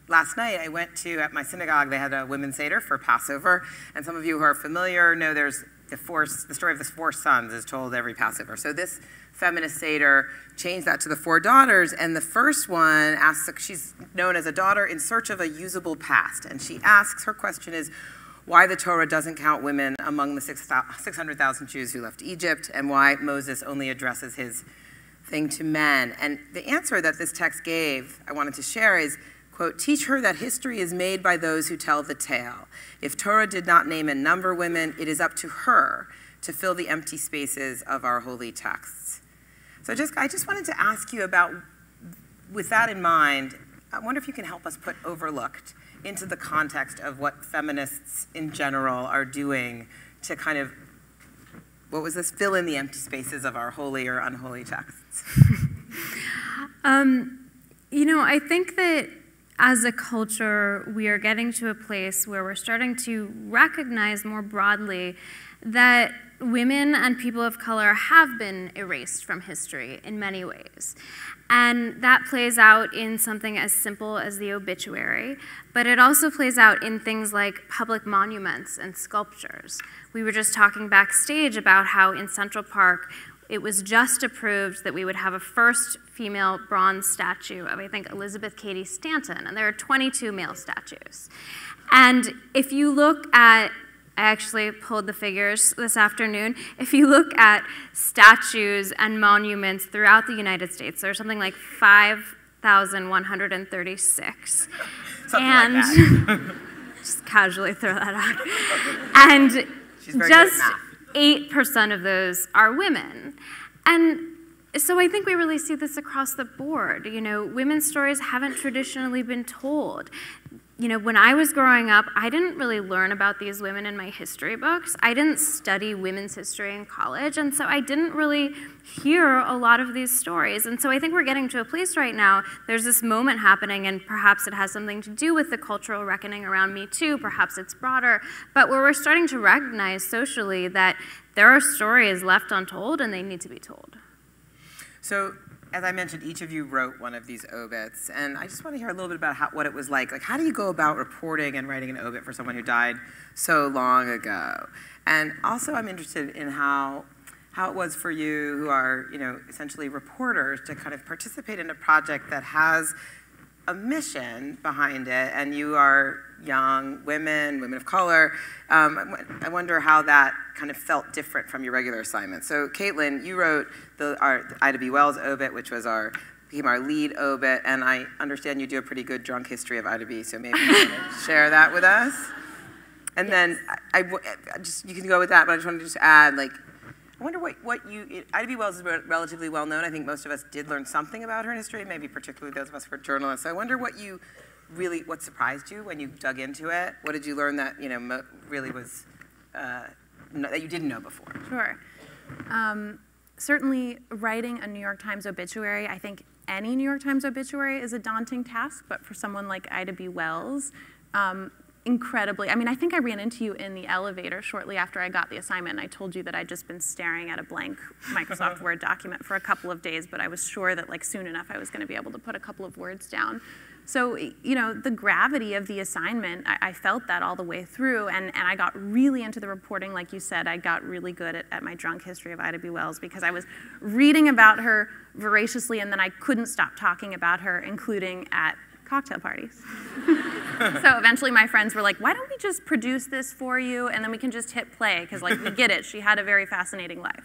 last night I went to, at my synagogue, they had a women's Seder for Passover. And some of you who are familiar know there's the story of the 4 sons is told every Passover. So this feminist Seder changed that to the 4 daughters. And the first one asks, she's known as a daughter in search of a usable past. And she asks, her question is, why the Torah doesn't count women among the 600,000 Jews who left Egypt, and why Moses only addresses his thing to men. And the answer that this text gave, I wanted to share, is, quote, teach her that history is made by those who tell the tale. If Torah did not name and number women, it is up to her to fill the empty spaces of our holy texts. So I just wanted to ask you about, with that in mind, I wonder if you can help us put Overlooked into the context of what feminists in general are doing to kind of, fill in the empty spaces of our holy or unholy texts. I think that as a culture, we are getting to a place where we're starting to recognize more broadly that women and people of color have been erased from history in many ways. And that plays out in something as simple as the obituary, but it also plays out in things like public monuments and sculptures. We were just talking backstage about how in Central Park, it was just approved that we would have a first female bronze statue of, I think, Elizabeth Cady Stanton, and there are 22 male statues. And if you look at, I actually pulled the figures this afternoon, if you look at statues and monuments throughout the United States, there's something like 5,136. Something and like that. Just casually throw that out. And just 8% of those are women. And so I think we really see this across the board. You know, women's stories haven't traditionally been told. You know, when I was growing up, I didn't really learn about these women in my history books. I didn't study women's history in college, and so I didn't really hear a lot of these stories. And so I think we're getting to a place right now, there's this moment happening, and perhaps it has something to do with the cultural reckoning around Me Too, perhaps it's broader, but where we're starting to recognize socially that there are stories left untold and they need to be told. So, as I mentioned, each of you wrote one of these obits, and I just want to hear a little bit about what it was like. Like, how do you go about reporting and writing an obit for someone who died so long ago? And also, I'm interested in how it was for you, who are, you know, essentially reporters, to kind of participate in a project that has a mission behind it, and you are young women of color. I wonder how that kind of felt different from your regular assignment. So, Caitlin, you wrote our Ida B. Wells obit, which was became our lead obit, and I understand you do a pretty good drunk history of Ida B., so maybe you want to share that with us. And then you can go with that, but I just wanted to just add, like, I wonder Ida B. Wells is relatively well known. I think most of us did learn something about her in history, maybe particularly those of us who are journalists. So I wonder what surprised you when you dug into it? What did you learn that, you know, really was, that you didn't know before? Sure. Certainly writing a New York Times obituary, I think any New York Times obituary is a daunting task, but for someone like Ida B. Wells, incredibly, I mean, I think I ran into you in the elevator shortly after I got the assignment, and I told you that I'd just been staring at a blank Microsoft Word document for a couple of days, but I was sure that, like, soon enough I was going to be able to put a couple of words down. So, you know, the gravity of the assignment, I felt that all the way through, and I got really into the reporting. Like you said, I got really good at my drunk history of Ida B. Wells because I was reading about her voraciously, and then I couldn't stop talking about her, including at cocktail parties. So eventually my friends were like, why don't we just produce this for you, and then we can just hit play, because, like, we get it. She had a very fascinating life.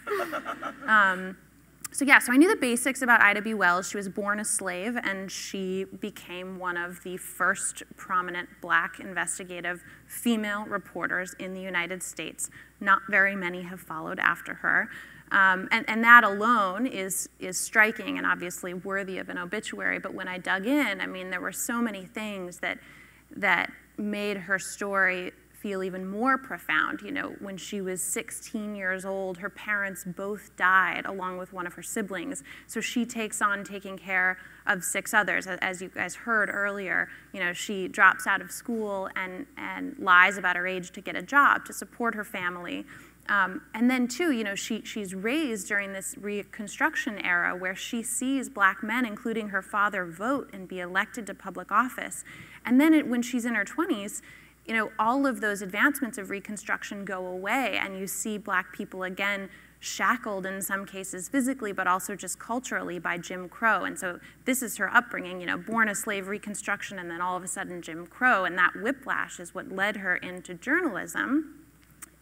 So I knew the basics about Ida B. Wells. She was born a slave, and she became one of the first prominent Black investigative female reporters in the United States. Not very many have followed after her. And that alone is striking and obviously worthy of an obituary. But when I dug in, I mean, there were so many things that made her story feel even more profound. You know, when she was 16 years old, her parents both died along with one of her siblings. So she takes on taking care of 6 others. As you guys heard earlier, you know, she drops out of school and lies about her age to get a job to support her family. And then too, you know, she's raised during this Reconstruction era where she sees Black men, including her father, vote and be elected to public office. And then when she's in her 20s, you know, all of those advancements of Reconstruction go away, and you see Black people again shackled in some cases physically, but also just culturally by Jim Crow. And so this is her upbringing, you know, born a slave, Reconstruction, and then all of a sudden Jim Crow, and that whiplash is what led her into journalism.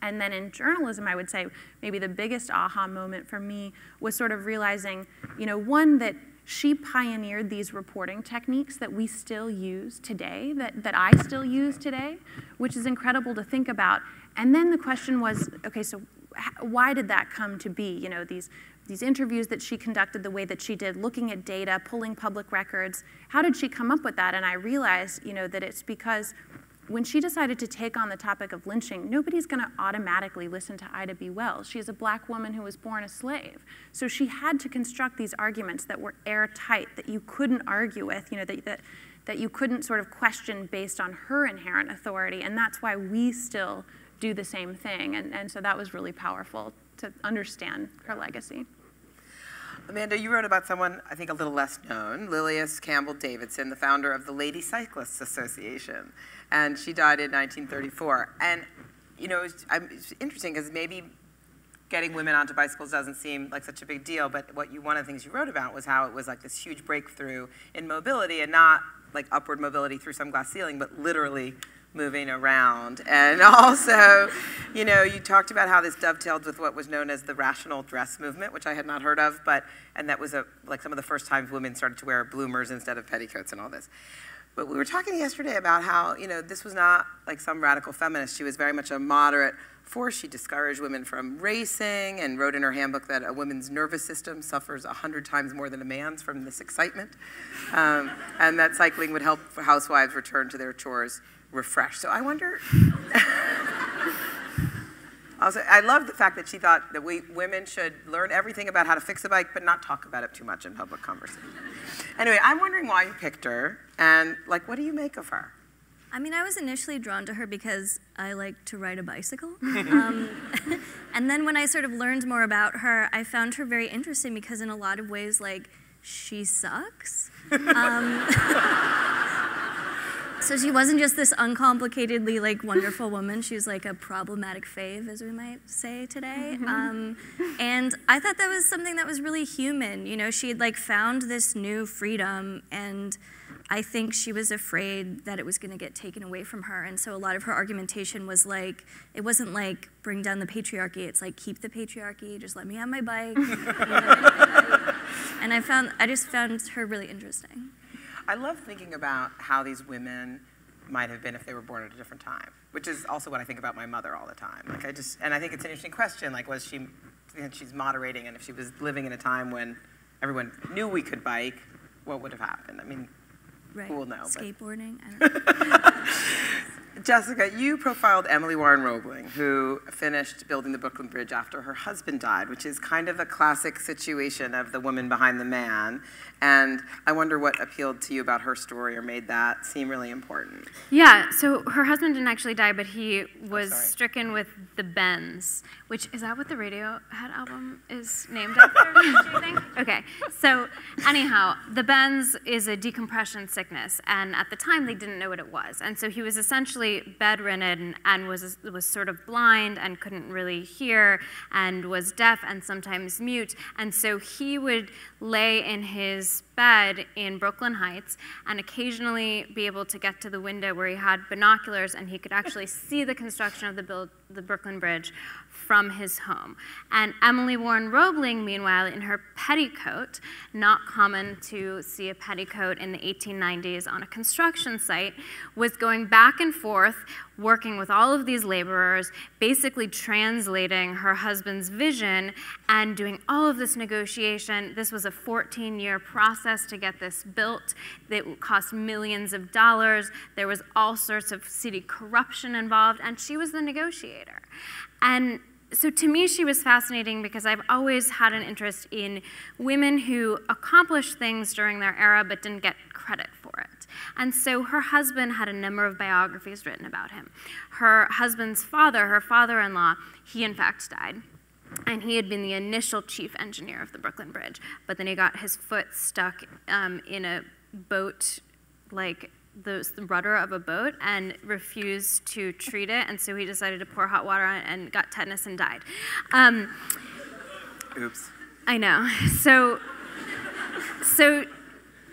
And then in journalism, I would say maybe the biggest aha moment for me was sort of realizing, you know, one, that she pioneered these reporting techniques that we still use today, that I still use today, which is incredible to think about. And then the question was, okay, so why did that come to be? You know, these interviews that she conducted the way that she did, looking at data, pulling public records, how did she come up with that? And I realized, you know, that it's because when she decided to take on the topic of lynching, nobody's going to automatically listen to Ida B. Wells. She's a Black woman who was born a slave. So she had to construct these arguments that were airtight, that you couldn't argue with, you know, that you couldn't sort of question based on her inherent authority. And that's why we still do the same thing. And so that was really powerful to understand her legacy. Amanda, you wrote about someone I think a little less known, Lilias Campbell Davidson, the founder of the Lady Cyclists Association. And she died in 1934. And, you know, it's interesting because maybe getting women onto bicycles doesn't seem like such a big deal, but one of the things you wrote about was how it was like this huge breakthrough in mobility, and not like upward mobility through some glass ceiling, but literally moving around. And also, you know, you talked about how this dovetailed with what was known as the rational dress movement, which I had not heard of, and that was like some of the first times women started to wear bloomers instead of petticoats and all this. But we were talking yesterday about how, you know, this was not like some radical feminist. She was very much a moderate force. She discouraged women from racing and wrote in her handbook that a woman's nervous system suffers 100 times more than a man's from this excitement, and that cycling would help housewives return to their chores refreshed. So I wonder, also, I love the fact that she thought that women should learn everything about how to fix a bike, but not talk about it too much in public conversation. Anyway, I'm wondering why you picked her, and like, what do you make of her? I mean, I was initially drawn to her because I like to ride a bicycle. And then when I sort of learned more about her, I found her very interesting because in a lot of ways, like, she sucks. So she wasn't just this uncomplicatedly, like, wonderful woman. She was like a problematic fave, as we might say today. And I thought that was something that was really human. You know, she had like found this new freedom, and I think she was afraid that it was going to get taken away from her. And so a lot of her argumentation was like, it wasn't like bring down the patriarchy. It's like keep the patriarchy. Just let me have my bike. And I just found her really interesting. I love thinking about how these women might have been if they were born at a different time, which is also what I think about my mother all the time. Like and I think it's an interesting question. Like, was she? She's moderating, and if she was living in a time when everyone knew we could bike, what would have happened? I mean, right. Who will know? Skateboarding. I don't know. Jessica, you profiled Emily Warren Roebling, who finished building the Brooklyn Bridge after her husband died, which is kind of a classic situation of the woman behind the man. And I wonder what appealed to you about her story or made that seem really important. Yeah, so her husband didn't actually die, but he was stricken with the bends, which, is that what the Radiohead album is named after, do you think? Okay, so anyhow, the bends is a decompression sickness, and at the time they didn't know what it was. And so he was essentially bedridden and was sort of blind and couldn't really hear and was deaf and sometimes mute. And so he would lay in his bed in Brooklyn Heights and occasionally be able to get to the window where he had binoculars and he could actually see the construction of the Brooklyn Bridge from his home. And Emily Warren Roebling, meanwhile, in her petticoat, not common to see a petticoat in the 1890s on a construction site, was going back and forth, working with all of these laborers, basically translating her husband's vision and doing all of this negotiation. This was a 14-year process to get this built. It cost millions of dollars. There was all sorts of city corruption involved, and she was the negotiator. And so to me, she was fascinating because I've always had an interest in women who accomplished things during their era but didn't get credit for it. And so her husband had a number of biographies written about him. Her husband's father, her father-in-law, he in fact died. And he had been the initial chief engineer of the Brooklyn Bridge, but then he got his foot stuck in a boat, like the rudder of a boat, and refused to treat it, and so he decided to pour hot water on it and got tetanus and died. Oops. I know. So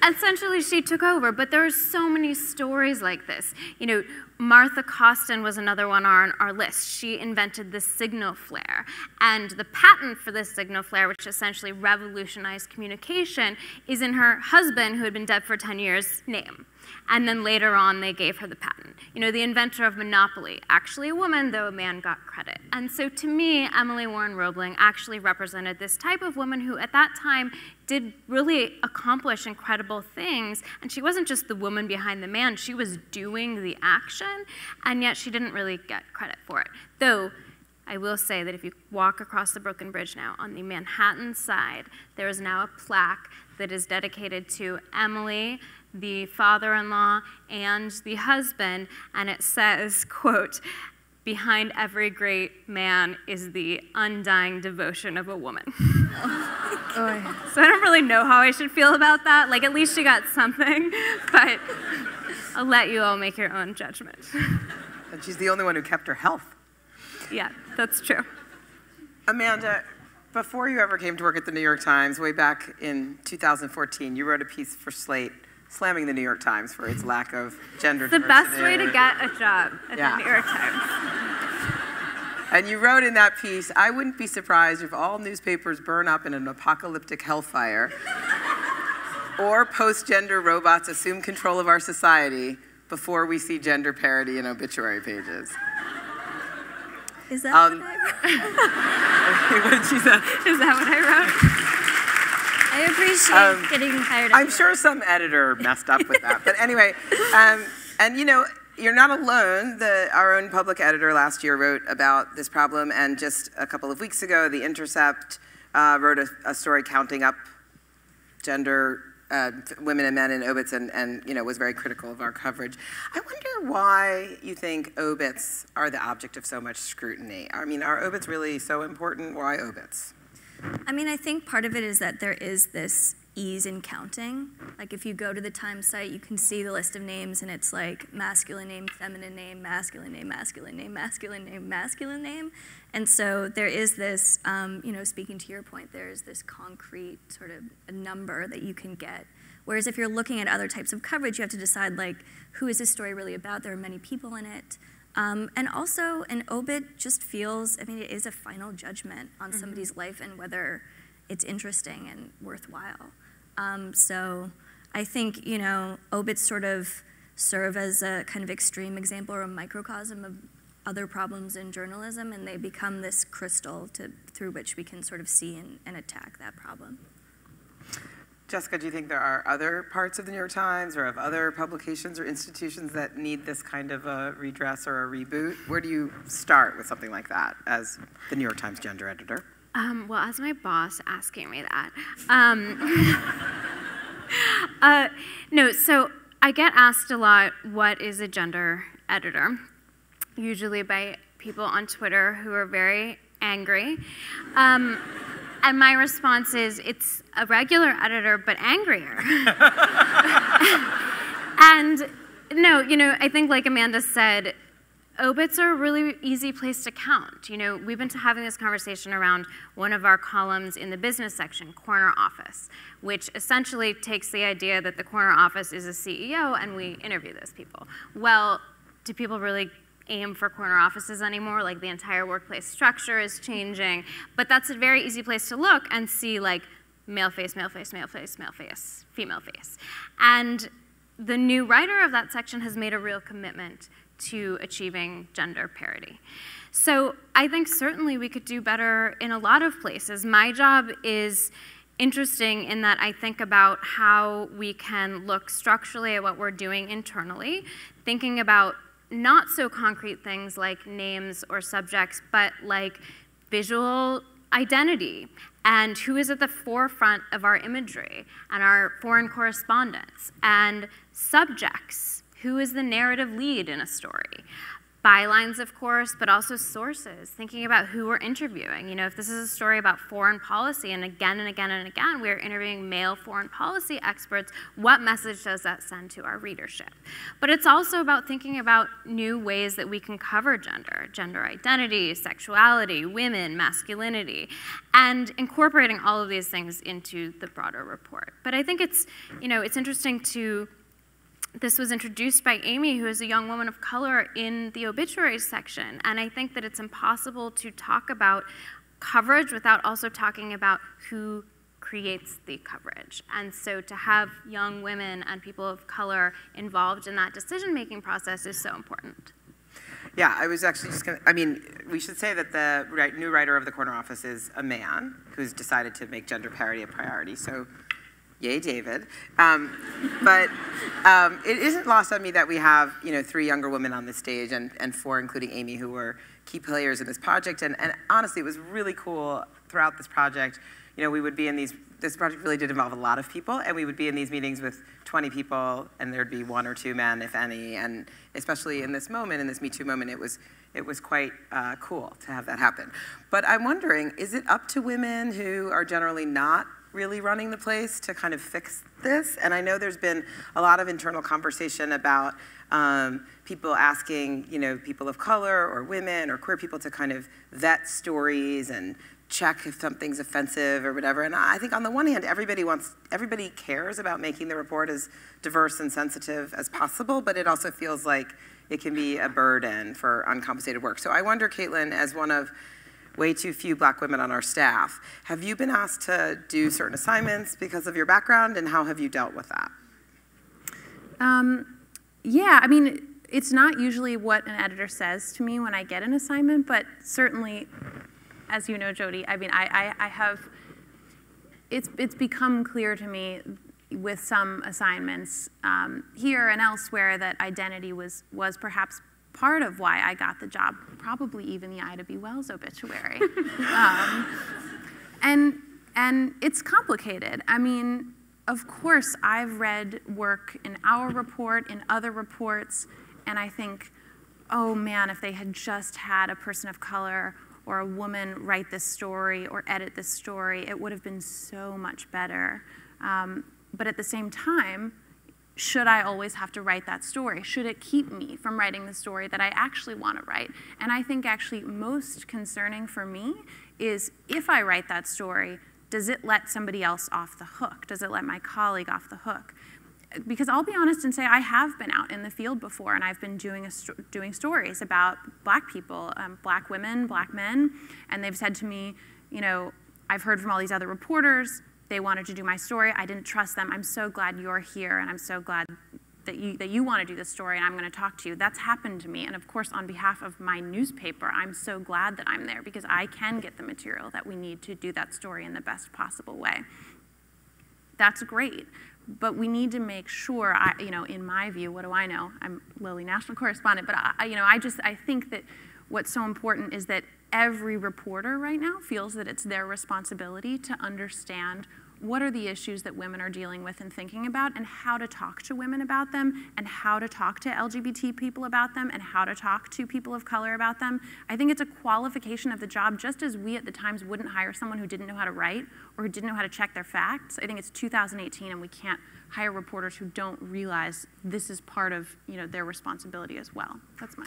essentially she took over, but there are so many stories like this. You know, Martha Costin was another one on our list. She invented the signal flare, and the patent for this signal flare, which essentially revolutionized communication, is in her husband, who had been dead for 10 years, name. And then later on, they gave her the patent. You know, the inventor of Monopoly, actually a woman, though a man got credit. And so to me, Emily Warren Roebling actually represented this type of woman who at that time did really accomplish incredible things. And she wasn't just the woman behind the man, she was doing the action, and yet she didn't really get credit for it. Though, I will say that if you walk across the Brooklyn Bridge now, on the Manhattan side, there is now a plaque that is dedicated to Emily, the father-in-law, and the husband, and it says, quote, behind every great man is the undying devotion of a woman. So I don't really know how I should feel about that. Like, at least she got something, but I'll let you all make your own judgment. And she's the only one who kept her health. Yeah, that's true. Amanda, before you ever came to work at the New York Times, way back in 2014, you wrote a piece for Slate slamming the New York Times for its lack of gender diversity. The best way to get a job at the New York Times. And you wrote in that piece, I wouldn't be surprised if all newspapers burn up in an apocalyptic hellfire or post-gender robots assume control of our society before we see gender parity in obituary pages. Is that what I wrote? What did she say? Is that what I wrote? I appreciate getting hired. I'm sure some editor messed up with that. But anyway, and you know, you're not alone. Our own public editor last year wrote about this problem, and just a couple of weeks ago, The Intercept wrote a story counting up gender, women and men in obits, and you know, was very critical of our coverage. I wonder why you think obits are the object of so much scrutiny. I mean, are obits really so important? Why obits? I mean, I think part of it is that there is this ease in counting. Like, if you go to the Times site, you can see the list of names, and it's like masculine name, feminine name, masculine name, masculine name, masculine name, masculine name. And so there is this, you know, speaking to your point, there is this concrete sort of a number that you can get. Whereas if you're looking at other types of coverage, you have to decide, like, who is this story really about? There are many people in it. And also, an obit just feels, I mean, it is a final judgment on somebody's life and whether it's interesting and worthwhile. So I think, you know, obits sort of serve as a kind of extreme example or a microcosm of other problems in journalism, and they become this crystal through which we can sort of see and attack that problem. Jessica, do you think there are other parts of the New York Times or of other publications or institutions that need this kind of a redress or a reboot? Where do you start with something like that as the New York Times gender editor? Well, as my boss asking me that. No, so I get asked a lot, what is a gender editor? Usually by people on Twitter who are very angry. And my response is, it's a regular editor, but angrier. And no, you know, I think like Amanda said, obits are a really easy place to count. You know, we've been having this conversation around one of our columns in the business section, Corner Office, which essentially takes the idea that the corner office is a CEO and we interview those people. Well, do people really aim for corner offices anymore? Like, the entire workplace structure is changing. But that's a very easy place to look and see, like, male face, male face, male face, male face, female face. And the new writer of that section has made a real commitment to achieving gender parity. So I think certainly we could do better in a lot of places. My job is interesting in that I think about how we can look structurally at what we're doing internally, thinking about not so concrete things like names or subjects, but like visual identity and who is at the forefront of our imagery and our foreign correspondence, and subjects, who is the narrative lead in a story. Bylines, of course, but also sources, thinking about who we're interviewing. You know, if this is a story about foreign policy, and again and again and again, we're interviewing male foreign policy experts, what message does that send to our readership? But it's also about thinking about new ways that we can cover gender, gender identity, sexuality, women, masculinity, and incorporating all of these things into the broader report. But I think it's, you know, it's interesting to this was introduced by Amy, who is a young woman of color, in the obituaries section. And I think that it's impossible to talk about coverage without also talking about who creates the coverage. And so to have young women and people of color involved in that decision-making process is so important. Yeah, I was actually just going to, I mean, we should say that the new writer of the Corner Office is a man who's decided to make gender parity a priority. So yay, David. But it isn't lost on me that we have, you know, 3 younger women on this stage and 4, including Amy, who were key players in this project. And honestly, it was really cool throughout this project. You know, we would be in these, this project really did involve a lot of people, and we would be in these meetings with 20 people, and there'd be 1 or 2 men, if any. And especially in this moment, in this Me Too moment, it was it was quite cool to have that happen. But I'm wondering, is it up to women who are generally not really running the place to kind of fix this? And I know there's been a lot of internal conversation about people asking, people of color or women or queer people to kind of vet stories and check if something's offensive or whatever. And I think on the one hand, everybody cares about making the report as diverse and sensitive as possible, but it also feels like it can be a burden for uncompensated work. So I wonder, Caitlin, as one of way too few Black women on our staff, have you been asked to do certain assignments because of your background, and how have you dealt with that? Yeah, I mean, it's not usually what an editor says to me when I get an assignment, but certainly, as you know, Jody, I mean, I have, it's become clear to me with some assignments here and elsewhere that identity was perhaps part of why I got the job, probably even the Ida B. Wells obituary. And it's complicated. I mean, of course, I've read work in our report, in other reports, and I think, oh man, if they had just had a person of color or a woman write this story or edit this story, it would have been so much better. But at the same time, should I always have to write that story? Should it keep me from writing the story that I actually want to write? And I think actually most concerning for me is if I write that story, does it let somebody else off the hook? Does it let my colleague off the hook? Because I'll be honest and say I have been out in the field before, and I've been doing stories about Black people, Black women, Black men, and they've said to me, I've heard from all these other reporters, they wanted to do my story, I didn't trust them, I'm so glad you're here, and I'm so glad that you want to do this story, and I'm going to talk to you. That's happened to me, and of course, on behalf of my newspaper, I'm so glad that I'm there, because I can get the material that we need to do that story in the best possible way. That's great. But we need to make sure, in my view, what do I know? I'm Lily, national correspondent, but I think that what's so important is that every reporter right now feels that it's their responsibility to understand what are the issues that women are dealing with and thinking about, and how to talk to women about them, and how to talk to LGBT people about them, and how to talk to people of color about them. I think it's a qualification of the job, just as we at the Times wouldn't hire someone who didn't know how to write or who didn't know how to check their facts. I think it's 2018 and we can't hire reporters who don't realize this is part of their responsibility as well. That's my...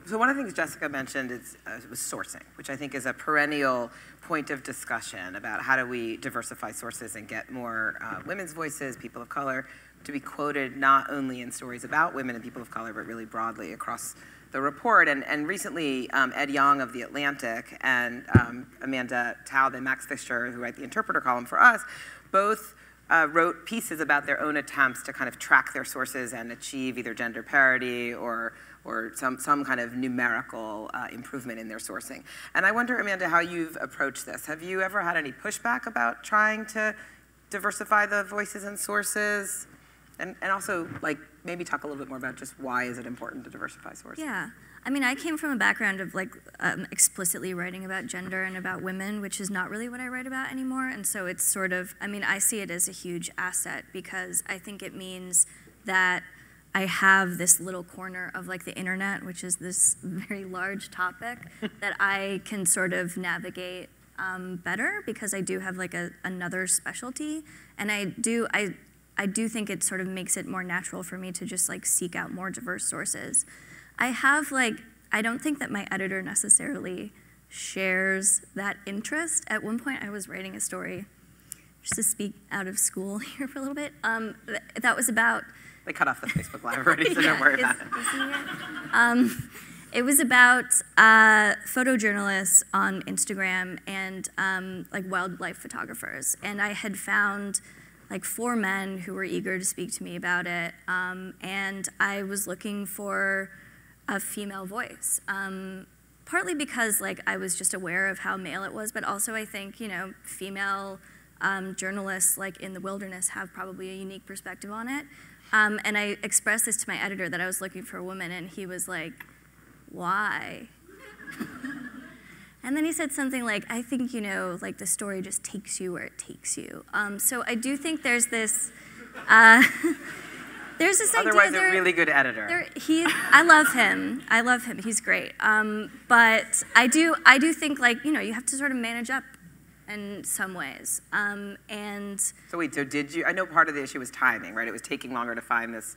So one of the things Jessica mentioned was sourcing, which I think is a perennial point of discussion about how do we diversify sources and get more women's voices, people of color, to be quoted not only in stories about women and people of color, but really broadly across the report. And recently, Ed Young of The Atlantic and Amanda Taub and Max Fisher, who write the Interpreter column for us, both wrote pieces about their own attempts to kind of track their sources and achieve either gender parity or some kind of numerical improvement in their sourcing. And I wonder, Amanda, how you've approached this. Have you ever had any pushback about trying to diversify the voices and sources? And also, maybe talk a little bit more about just why is it important to diversify sources? Yeah. I mean, I came from a background of explicitly writing about gender and about women, which is not really what I write about anymore. And so it's sort of, I see it as a huge asset, because I think it means that I have this little corner of the internet, which is this very large topic that I can sort of navigate better, because I do have another specialty, and I do think it sort of makes it more natural for me to just seek out more diverse sources. I have I don't think that my editor necessarily shares that interest. At one point I was writing a story, just to speak out of school here for a little bit, that was about... They cut off the Facebook Live already, so don't worry about it. It was about photojournalists on Instagram and wildlife photographers. And I had found 4 men who were eager to speak to me about it. And I was looking for a female voice. Partly because I was just aware of how male it was, but also I think, female journalists in the wilderness have probably a unique perspective on it. And I expressed this to my editor, that I was looking for a woman, and he was like, why? And then he said something like, I think, you know, like the story just takes you where it takes you. So I do think there's this, there's this Otherwise, idea. a really good editor. I love him. I love him. He's great. But I do think, like, you know, you have to sort of manage up in some ways. And so wait, so did you? I know part of the issue was timing, right? It was taking longer to find this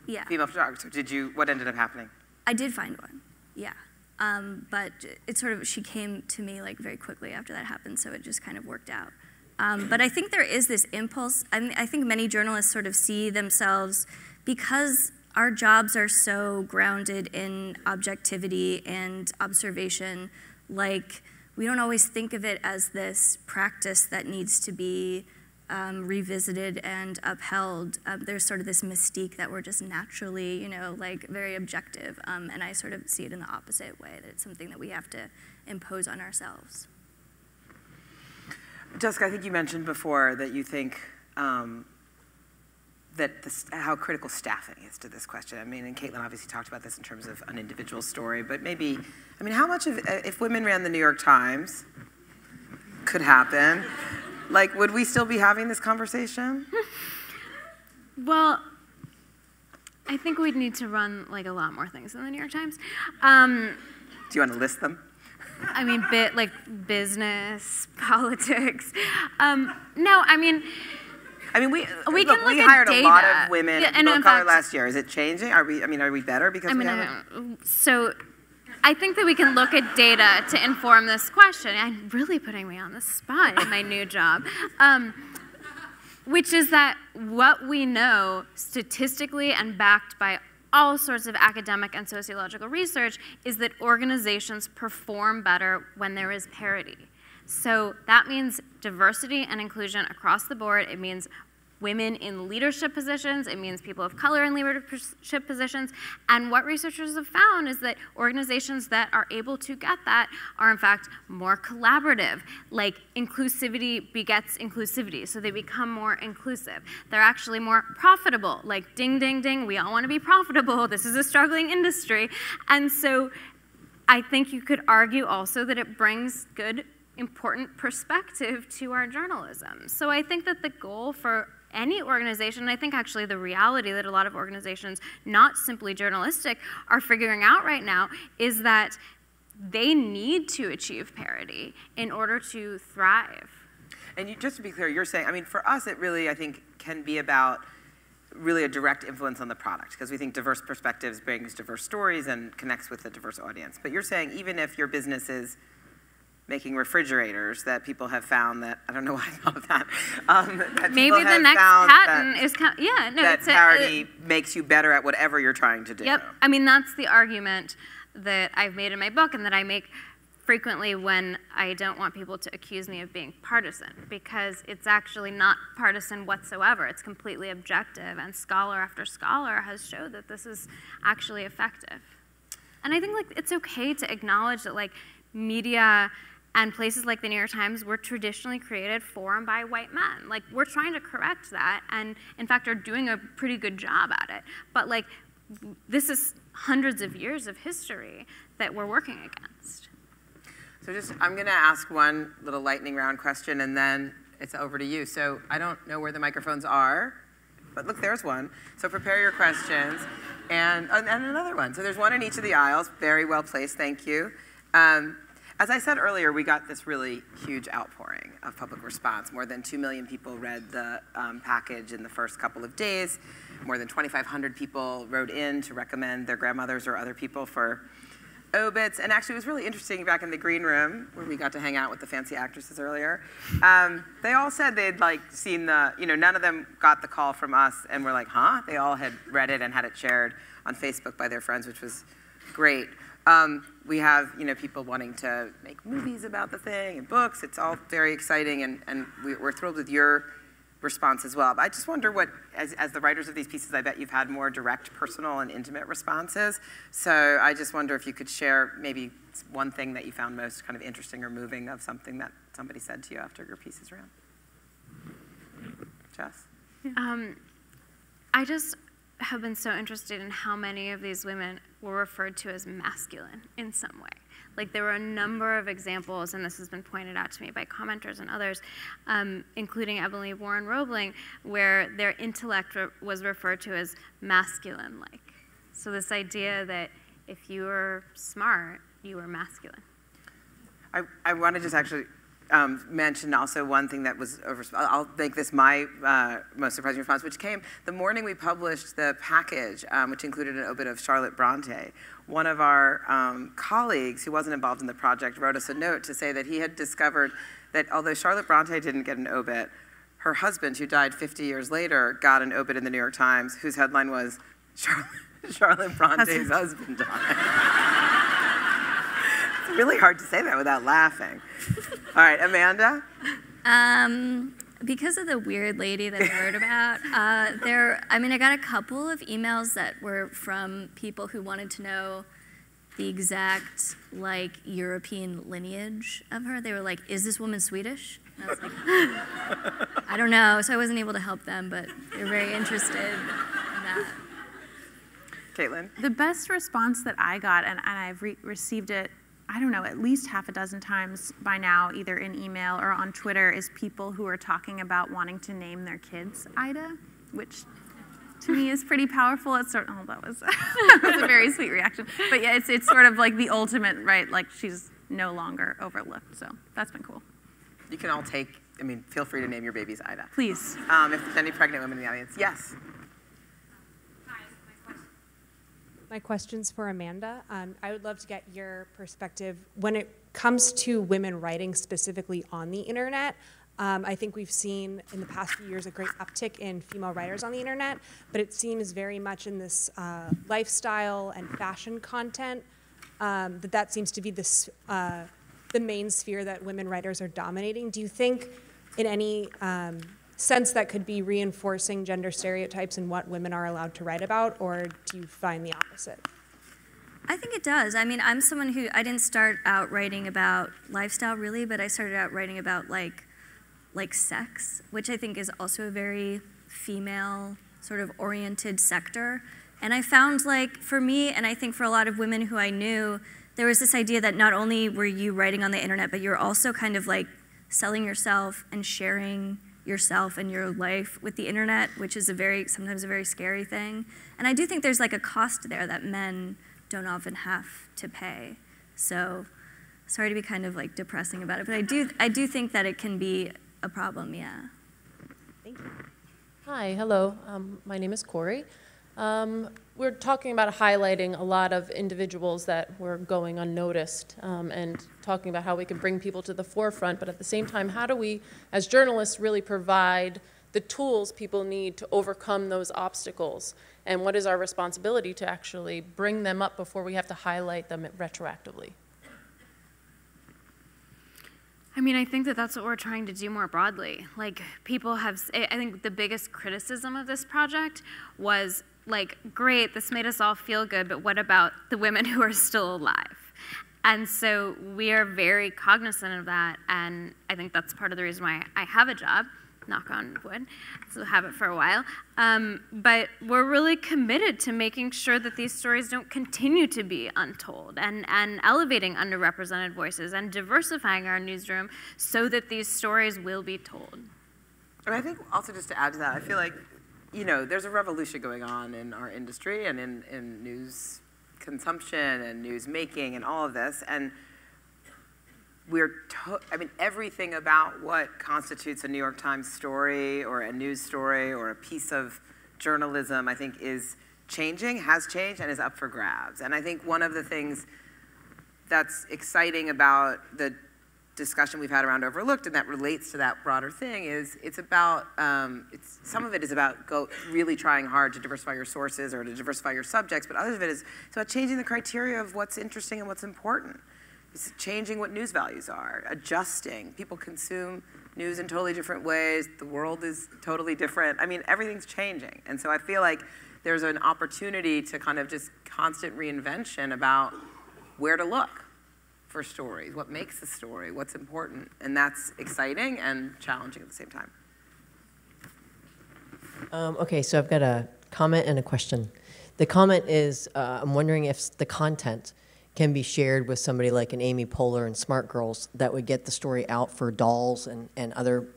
female photographer. So what ended up happening? I did find one. Yeah. But it sort of, she came to me like very quickly after that happened, so it just kind of worked out. But I think there is this impulse. I think many journalists sort of see themselves, because our jobs are so grounded in objectivity and observation, like we don't always think of it as this practice that needs to be revisited and upheld. There's sort of this mystique that we're just naturally, you know, like very objective. And I sort of see it in the opposite way, that it's something that we have to impose on ourselves. Jessica, I think you mentioned before that you think that how critical staffing is to this question. I mean, and Caitlin obviously talked about this in terms of an individual story, but maybe, I mean, how much of, if women ran the New York Times, could happen, like, would we still be having this conversation? Well, I think we'd need to run like a lot more things in the New York Times. Do you want to list them? I mean, like business, politics. No, I mean, we hired a lot of women of color last year. Is it changing? Are we better because so I think that we can look at data to inform this question. I'm really putting me on the spot in my new job. Which is that what we know statistically and backed by all sorts of academic and sociological research is that organizations perform better when there is parity. So that means diversity and inclusion across the board. It means women in leadership positions. It means people of color in leadership positions. And what researchers have found is that organizations that are able to get that are, in fact, more collaborative. Like, inclusivity begets inclusivity, so they become more inclusive. They're actually more profitable. Like, ding, ding, ding, we all want to be profitable. This is a struggling industry. And so I think you could argue also that it brings good, important perspective to our journalism. So I think that the goal for any organization, and I think actually the reality that a lot of organizations, not simply journalistic, are figuring out right now is that they need to achieve parity in order to thrive. And just to be clear, you're saying, I mean, for us, it really, I think, can be about really a direct influence on the product, because we think diverse perspectives brings diverse stories and connects with a diverse audience. But you're saying even if your business is making refrigerators, that people have found that, I don't know why I thought of that. That maybe the next patent is, that parity makes you better at whatever you're trying to do. Yep, I mean, that's the argument that I've made in my book and that I make frequently when I don't want people to accuse me of being partisan, because it's actually not partisan whatsoever. It's completely objective, and scholar after scholar has showed that this is actually effective. And I think, like, it's okay to acknowledge that, like, media and places like the New York Times were traditionally created for and by white men. Like, we're trying to correct that, and in fact are doing a pretty good job at it. But, like, this is hundreds of years of history that we're working against. So I'm gonna ask one little lightning round question, and then it's over to you. So I don't know where the microphones are, but look, there's one. So prepare your questions, and another one. So there's one in each of the aisles, very well placed, thank you. As I said earlier, we got this really huge outpouring of public response. More than 2 million people read the package in the first couple of days. More than 2,500 people wrote in to recommend their grandmothers or other people for obits. And actually, it was really interesting back in the green room, where we got to hang out with the fancy actresses earlier. They all said they'd seen the, none of them got the call from us and were like, huh? They all had read it and had it shared on Facebook by their friends, which was great. We have, people wanting to make movies about the thing and books. It's all very exciting, and we're thrilled with your response as well. But I just wonder what, as the writers of these pieces, I bet you've had more direct, personal, and intimate responses. So I just wonder if you could share maybe one thing that you found most kind of interesting or moving of something that somebody said to you after your pieces ran. Jess? have been so interested in how many of these women were referred to as masculine in some way. Like there were a number of examples, and this has been pointed out to me by commenters and others, including Emily Warren Roebling, where their intellect was referred to as masculine-like. So this idea that if you were smart, you were masculine. I want to just actually mention also one thing that was I'll make this my most surprising response, which came the morning we published the package, which included an obit of Charlotte Bronte. One of our colleagues who wasn't involved in the project wrote us a note to say that he had discovered that although Charlotte Bronte didn't get an obit, her husband, who died 50 years later, got an obit in the New York Times, whose headline was Charlotte Bronte's husband died. It's really hard to say that without laughing. All right, Amanda? Because of the weird lady that I wrote about, I got a couple of emails that were from people who wanted to know the exact, like, European lineage of her. They were like, is this woman Swedish? And I was like, I don't know. So I wasn't able to help them, but they're very interested in that. Caitlin? The best response that I got, and I've received it, I don't know, at least half a dozen times by now, either in email or on Twitter, is people who are talking about wanting to name their kids Ida, which to me is pretty powerful. It's sort of, oh, that was a very sweet reaction. But yeah, it's sort of like the ultimate, right? Like she's no longer overlooked. So that's been cool. You can all take, feel free to name your babies Ida. Please. If there's any pregnant women in the audience. Yes. My question's for Amanda. I would love to get your perspective when it comes to women writing specifically on the internet. I think we've seen in the past few years a great uptick in female writers on the internet, but it seems very much in this lifestyle and fashion content that seems to be this, the main sphere that women writers are dominating. Do you think in any sense that could be reinforcing gender stereotypes in what women are allowed to write about, or do you find the opposite? I think it does. I'm someone who, I didn't start out writing about lifestyle really, but I started out writing about like sex, which I think is also a very female sort of oriented sector. And I found for me, and I think for a lot of women who I knew, there was this idea that not only were you writing on the internet, but you're also kind of like selling yourself and sharing yourself and your life with the internet, which is sometimes a very scary thing. And I do think there's a cost there that men don't often have to pay. So sorry to be kind of depressing about it, but I do think that it can be a problem, yeah. Thank you. Hi, hello. My name is Corey. We're talking about highlighting a lot of individuals that were going unnoticed and talking about how we can bring people to the forefront, but at the same time, how do we, as journalists, really provide the tools people need to overcome those obstacles? And what is our responsibility to actually bring them up before we have to highlight them retroactively? I think that that's what we're trying to do more broadly. People have, I think the biggest criticism of this project was, great, this made us all feel good, but what about the women who are still alive? And so we are very cognizant of that, and I think that's part of the reason why I have a job, knock on wood, so have it for a while. But we're really committed to making sure that these stories don't continue to be untold, and elevating underrepresented voices and diversifying our newsroom so that these stories will be told. I think also just to add to that, I feel like, there's a revolution going on in our industry and in news consumption and news making and all of this. And everything about what constitutes a New York Times story or a news story or a piece of journalism, I think is changing, has changed, and is up for grabs. And I think one of the things that's exciting about the discussion we've had around Overlooked, and that relates to that broader thing, is it's about, some of it is about really trying hard to diversify your sources or to diversify your subjects, but others of it is it's about changing the criteria of what's interesting and what's important. It's changing what news values are, adjusting. People consume news in totally different ways. The world is totally different. Everything's changing. And so I feel like there's an opportunity to kind of just constant reinvention about where to look for stories, what makes a story, what's important. And that's exciting and challenging at the same time. Okay, so I've got a comment and a question. The comment is, I'm wondering if the content can be shared with somebody like an Amy Poehler and Smart Girls that would get the story out for dolls and other,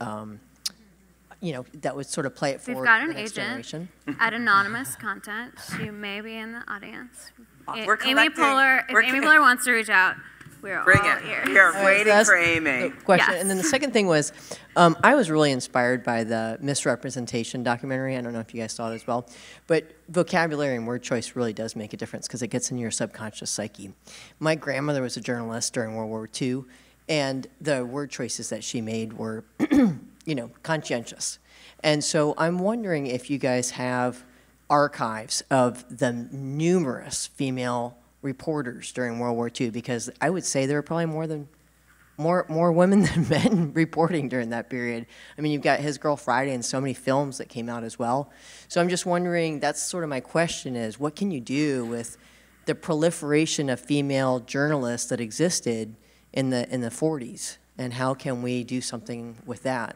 you know, that would sort of play it forward. We've got for an the next agent generation. at Anonymous Content. She may be in the audience. We're Amy Poehler, if Amy Poehler wants to reach out, we're Bring all it. ears. We are waiting That's for Amy. the question. Yes. And then the second thing was, I was really inspired by the misrepresentation documentary. I don't know if you guys saw it as well. But vocabulary and word choice really does make a difference because it gets in your subconscious psyche. My grandmother was a journalist during World War II, and the word choices that she made were, you know, conscientious. And so I'm wondering if you guys have archives of the numerous female reporters during World War II, because I would say there were probably more women than men reporting during that period. I mean, you've got His Girl Friday and so many films that came out as well. So I'm just wondering, that's sort of my question is, what can you do with the proliferation of female journalists that existed in the 40s, and how can we do something with that?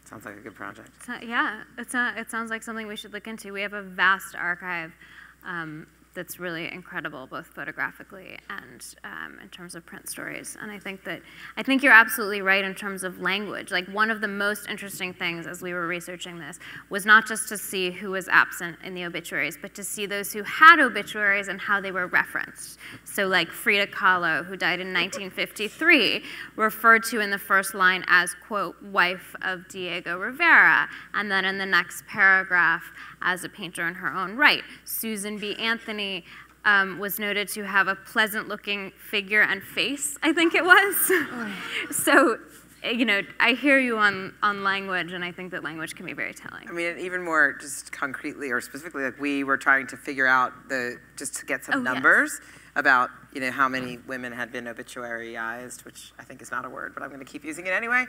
Sounds like a good project. It sounds like something we should look into. We have a vast archive that's really incredible, both photographically and in terms of print stories. And I think you're absolutely right in terms of language. Like, one of the most interesting things as we were researching this was not just to see who was absent in the obituaries, but to see those who had obituaries and how they were referenced. So like Frida Kahlo, who died in 1953, referred to in the first line as, quote, wife of Diego Rivera, and then in the next paragraph as a painter in her own right. Susan B. Anthony was noted to have a pleasant-looking figure and face, I think it was. So, you know, I hear you on language, and I think that language can be very telling. I mean, even more just concretely or specifically, like we were trying to figure out just to get some numbers about, you know, how many women had been obituaryized, which I think is not a word, but I'm going to keep using it anyway,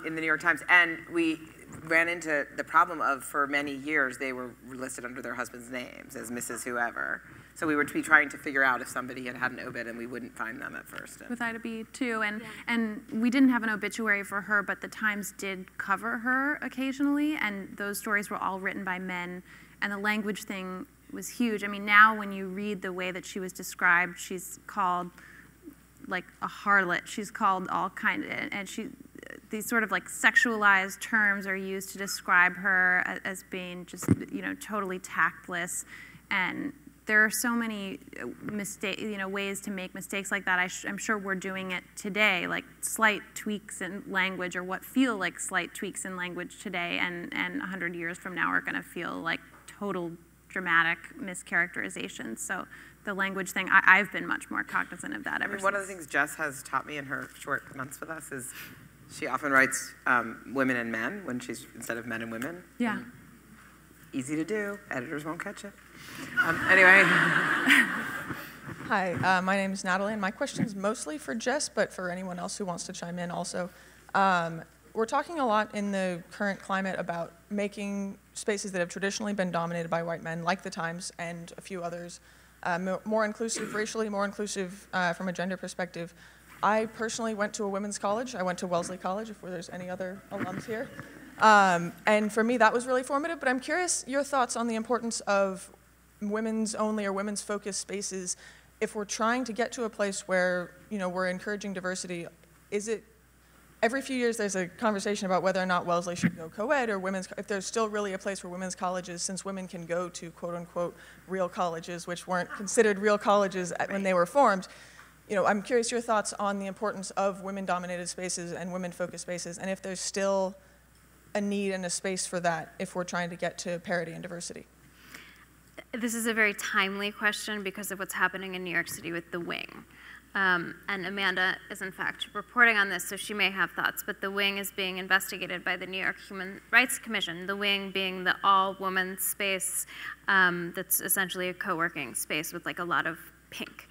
in the New York Times. And we ran into the problem of, for many years, they were listed under their husband's names as Mrs. Whoever. So we would be trying to figure out if somebody had an obit, and we wouldn't find them at first. With Ida B. too, and we didn't have an obituary for her, but the Times did cover her occasionally, and those stories were all written by men, and the language thing was huge. I mean, now when you read the way that she was described, she's called like a harlot. She's called all kind of, and these sort of like sexualized terms are used to describe her as being just, you know, totally tactless. And there are so many ways to make mistakes like that. I'm sure we're doing it today, like slight tweaks in language, or what feel like slight tweaks in language today, and 100 years from now are going to feel like total dramatic mischaracterizations. So the language thing, I've been much more cognizant of that ever since. One of the things Jess has taught me in her short months with us is she often writes women and men instead of men and women. Yeah. And easy to do. Editors won't catch it. Anyway. Hi, my name is Natalie, and my question is mostly for Jess, but for anyone else who wants to chime in also. We're talking a lot in the current climate about making spaces that have traditionally been dominated by white men, like the Times and a few others, more inclusive racially, more inclusive from a gender perspective. I personally went to a women's college. I went to Wellesley College, if there's any other alums here. And for me, that was really formative, but I'm curious your thoughts on the importance of women's only or women's focused spaces. If we're trying to get to a place where, you know, we're encouraging diversity, is it, every few years there's a conversation about whether or not Wellesley should go co-ed, or if there's still really a place for women's colleges, since women can go to quote unquote real colleges, which weren't considered real colleges when they were formed. You know, I'm curious your thoughts on the importance of women-dominated spaces and women-focused spaces, and if there's still a need and a space for that if we're trying to get to parity and diversity. This is a very timely question because of what's happening in New York City with The Wing. And Amanda is in fact reporting on this, so she may have thoughts, but The Wing is being investigated by the New York Human Rights Commission, The Wing being the all-woman space that's essentially a co-working space with like a lot of pink.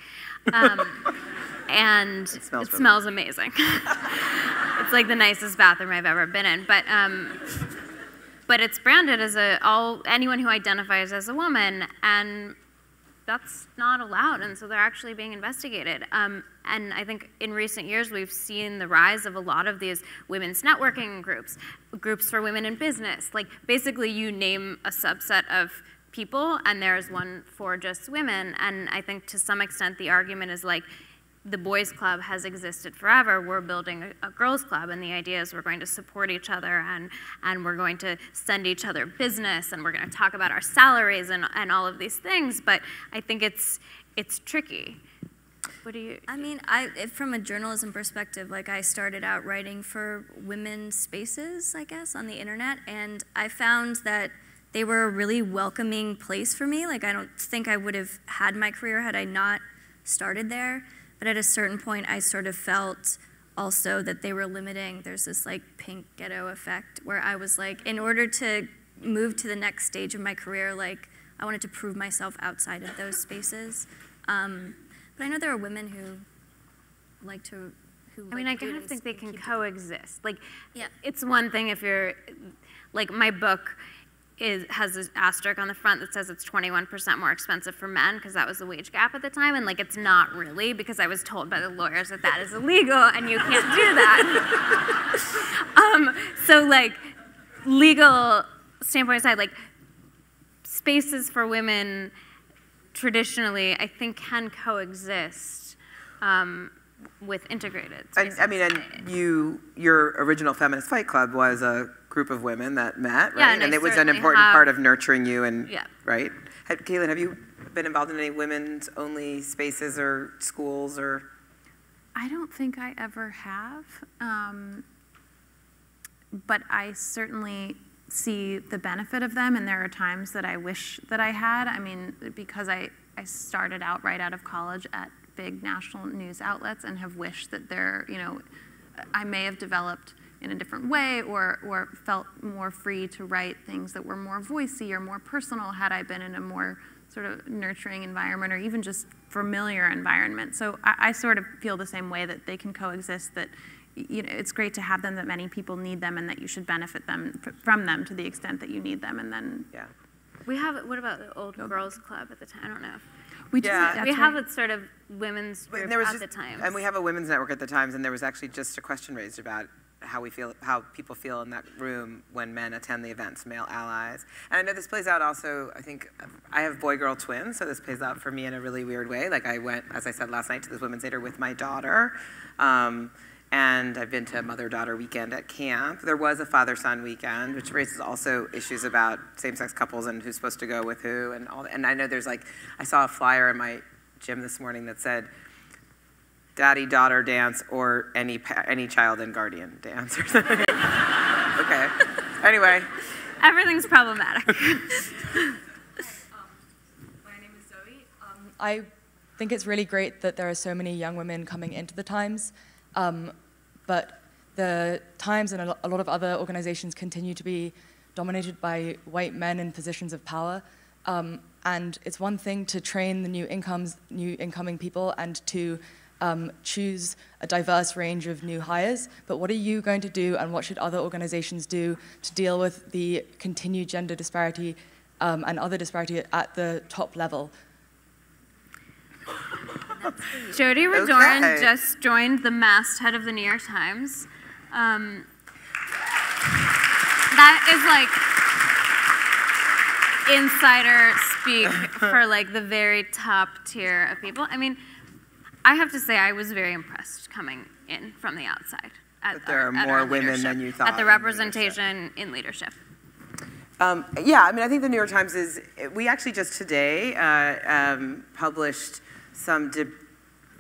And it smells amazing. It's like the nicest bathroom I've ever been in, but it's branded as anyone who identifies as a woman, and that's not allowed, and so they're actually being investigated. And I think in recent years we've seen the rise of a lot of these women's networking groups for women in business. Like basically you name a subset of people, and there's one for just women. And I think to some extent the argument is like, the boys club has existed forever. We're building a girls club, and the idea is we're going to support each other, and we're going to send each other business, and we're going to talk about our salaries and all of these things. But I think it's tricky. What do you? I mean, from a journalism perspective, like I started out writing for women's spaces, I guess, on the internet, and I found that they were a really welcoming place for me. Like I don't think I would have had my career had I not started there. But at a certain point, I sort of felt also that they were limiting. There's this like pink ghetto effect where I was like, in order to move to the next stage of my career, like I wanted to prove myself outside of those spaces. But I know there are women who like to, I mean, I kind of think they can coexist. Like, yeah, it's one thing if you're, like my book has this asterisk on the front that says it's 21% more expensive for men because that was the wage gap at the time, and like it's not really, because I was told by the lawyers that that is illegal and you can't do that. So like legal standpoint aside, like spaces for women traditionally I think can coexist with integrated spaces. I mean, and your original Feminist Fight Club was a group of women that met, right? Yeah, and it was an important part of nurturing you, and yeah. Right? Caitlin, have you been involved in any women's only spaces or schools or? I don't think I ever have, but I certainly see the benefit of them, and there are times that I wish that I had. I mean, because I started out right out of college at big national news outlets and have wished that I may have developed in a different way or felt more free to write things that were more voicey or more personal had I been in a more sort of nurturing environment or even just familiar environment. So I sort of feel the same way, that they can coexist, that it's great to have them, that many people need them, and that you should benefit from them to the extent that you need them. And then, yeah. What about the old girls club at the time? I don't know. We have a sort of women's group at the Times. And we have a women's network at the Times, and there was actually just a question raised about how people feel in that room when men attend the events, male allies. And I know this plays out also, I think, I have boy-girl twins, so this plays out for me in a really weird way. Like I went, as I said last night, to this women's theater with my daughter. And I've been to mother-daughter weekend at camp. There was a father-son weekend, which raises also issues about same-sex couples and who's supposed to go with who and all. And I know there's like, I saw a flyer in my gym this morning that said, daddy-daughter dance or any child and guardian dance or something. Okay. Anyway. Everything's problematic. My name is Zoe. I think it's really great that there are so many young women coming into the Times. But the Times and a lot of other organizations continue to be dominated by white men in positions of power. And it's one thing to train the new incoming people and to choose a diverse range of new hires, but what are you going to do, and what should other organizations do to deal with the continued gender disparity and other disparity at the top level? Jody Redoran just joined the masthead of the New York Times. That is like insider speak for like the very top tier of people. I mean, I have to say I was very impressed coming in from the outside. That there are more women than you thought. At the representation in leadership. Yeah, I mean, I think the New York Times we actually just today published some,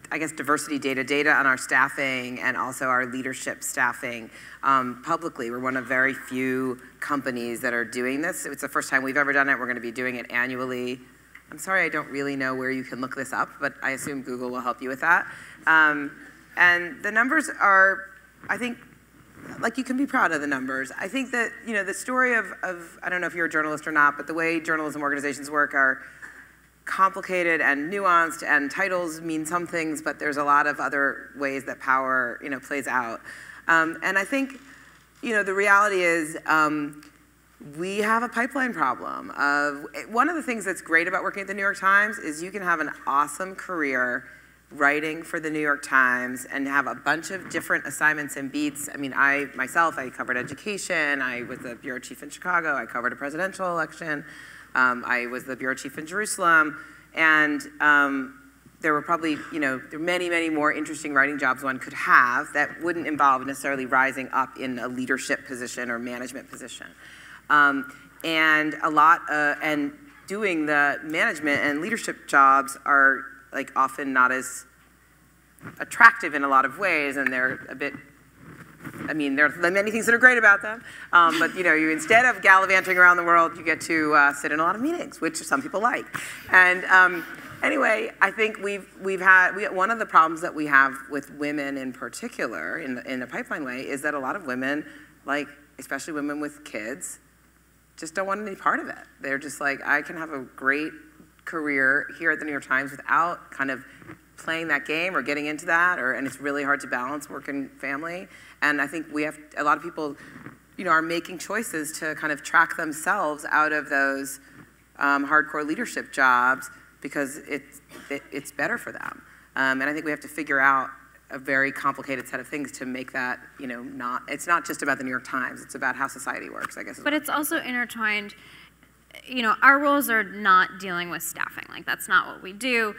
diversity data on our staffing and also our leadership staffing publicly. We're one of very few companies that are doing this. It's the first time we've ever done it. We're going to be doing it annually. I'm sorry, I don't really know where you can look this up, but I assume Google will help you with that. And the numbers are, I think, like you can be proud of the numbers. I think that, the story of, I don't know if you're a journalist or not, but the way journalism organizations work are complicated and nuanced, and titles mean some things, but there's a lot of other ways that power, plays out. And I think, the reality is we have a pipeline problem. One of the things that's great about working at the New York Times is you can have an awesome career writing for the New York Times and have a bunch of different assignments and beats. I mean, I covered education. I was the bureau chief in Chicago. I covered a presidential election. I was the bureau chief in Jerusalem, and there were probably, there are many, many more interesting writing jobs one could have that wouldn't involve necessarily rising up in a leadership position or management position. And doing the management and leadership jobs are like often not as attractive in a lot of ways, and they're a bit, there are many things that are great about them, but you instead of gallivanting around the world, you get to sit in a lot of meetings, which some people like. And anyway, I think one of the problems that we have with women in particular, in a pipeline way, is that a lot of women, like especially women with kids, just don't want any part of it. They're just like, I can have a great career here at the New York Times without kind of playing that game or getting into that, and it's really hard to balance work and family. And I think a lot of people, are making choices to kind of track themselves out of those hardcore leadership jobs because it's better for them. And I think we have to figure out a very complicated set of things to make that, it's not just about the New York Times, it's about how society works, I guess. But it's also intertwined, our roles are not dealing with staffing, like that's not what we do.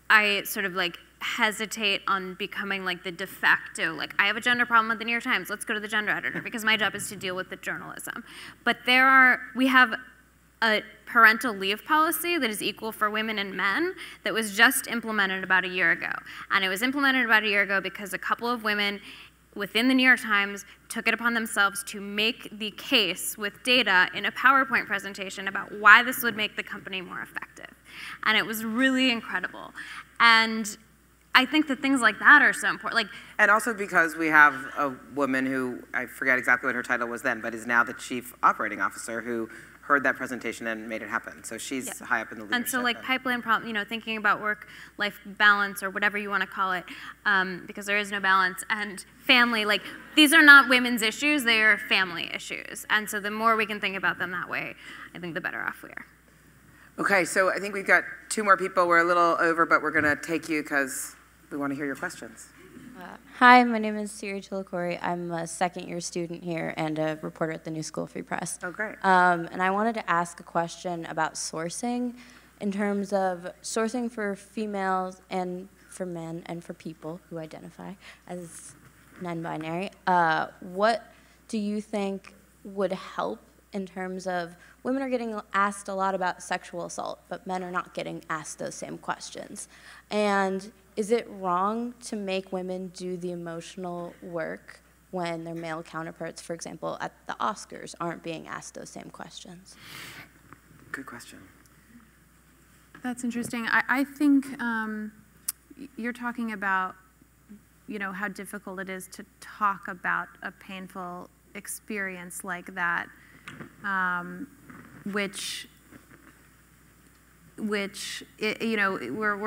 I sort of like hesitate on becoming like the de facto, like I have a gender problem with the New York Times, let's go to the gender editor, because my job is to deal with the journalism. But we have a parental leave policy that is equal for women and men that was just implemented about a year ago. And it was implemented about a year ago because a couple of women within the New York Times took it upon themselves to make the case with data in a PowerPoint presentation about why this would make the company more effective. And it was really incredible. And I think that things like that are so important. And also because we have a woman who, I forget exactly what her title was then, but is now the chief operating officer who heard that presentation and made it happen. So she's high up in the leadership. And so pipeline problem, thinking about work-life balance or whatever you want to call it, because there is no balance, and family, these are not women's issues, they are family issues. And so the more we can think about them that way, I think the better off we are. Okay, so I think we've got 2 more people. We're a little over, but we're going to take you because we want to hear your questions. Hi, my name is Siri Chilakori. I'm a second-year student here and a reporter at the New School Free Press. Oh, great. And I wanted to ask a question about sourcing in terms of sourcing for females and for men and for people who identify as non-binary. What do you think would help in terms of women are getting asked a lot about sexual assault, but men are not getting asked those same questions? And is it wrong to make women do the emotional work when their male counterparts, for example, at the Oscars, aren't being asked those same questions? Good question. That's interesting. I think you're talking about, how difficult it is to talk about a painful experience like that, which we're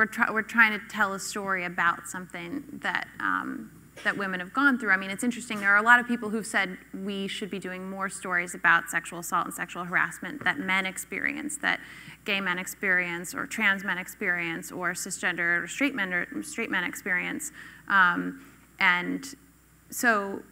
trying to tell a story about something that that women have gone through. I mean, it's interesting. There are a lot of people who've said we should be doing more stories about sexual assault and sexual harassment that men experience, that gay men experience, or trans men experience, or cisgender or straight men experience. And so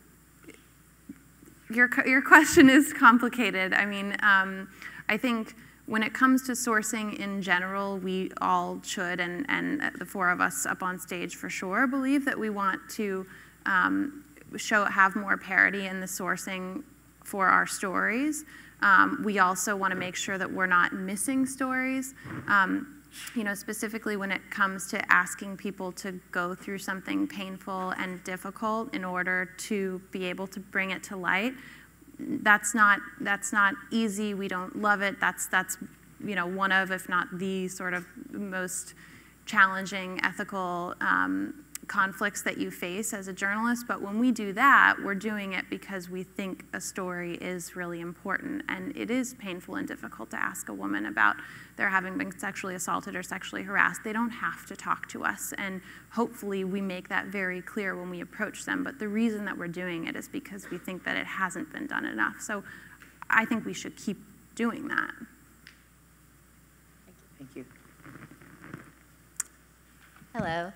your question is complicated. I mean, I think when it comes to sourcing in general, we all should, and the 4 of us up on stage for sure, believe that we want to have more parity in the sourcing for our stories. We also want to make sure that we're not missing stories. Specifically when it comes to asking people to go through something painful and difficult in order to be able to bring it to light. That's not easy. We don't love it. That's one of, if not the sort of most challenging ethical conflicts that you face as a journalist. But when we do that, we're doing it because we think a story is really important. And it is painful and difficult to ask a woman about their having been sexually assaulted or sexually harassed. They don't have to talk to us. And hopefully we make that very clear when we approach them. But the reason that we're doing it is because we think that it hasn't been done enough. So I think we should keep doing that. Thank you. Hello.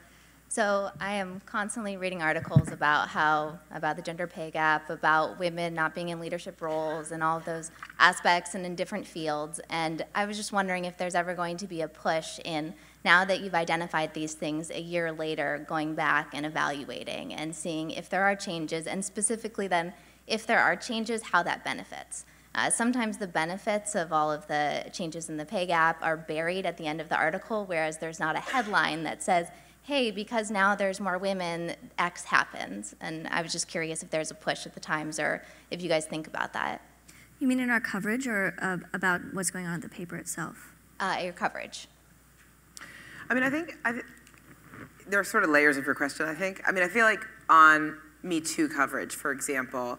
So I am constantly reading articles about about the gender pay gap, about women not being in leadership roles and all of those aspects and in different fields. And I was just wondering if there's ever going to be a push in, now that you've identified these things a year later, going back and evaluating and seeing if there are changes, and specifically then, if there are changes, how that benefits. Sometimes the benefits of all of the changes in the pay gap are buried at the end of the article, whereas there's not a headline that says, hey, because now there's more women, X happens. And I was just curious if there's a push at the Times or if you guys think about that. You mean in our coverage or about what's going on in the paper itself? Your coverage. I mean, I think there are sort of layers of your question, I think. I mean, I feel like on Me Too coverage, for example,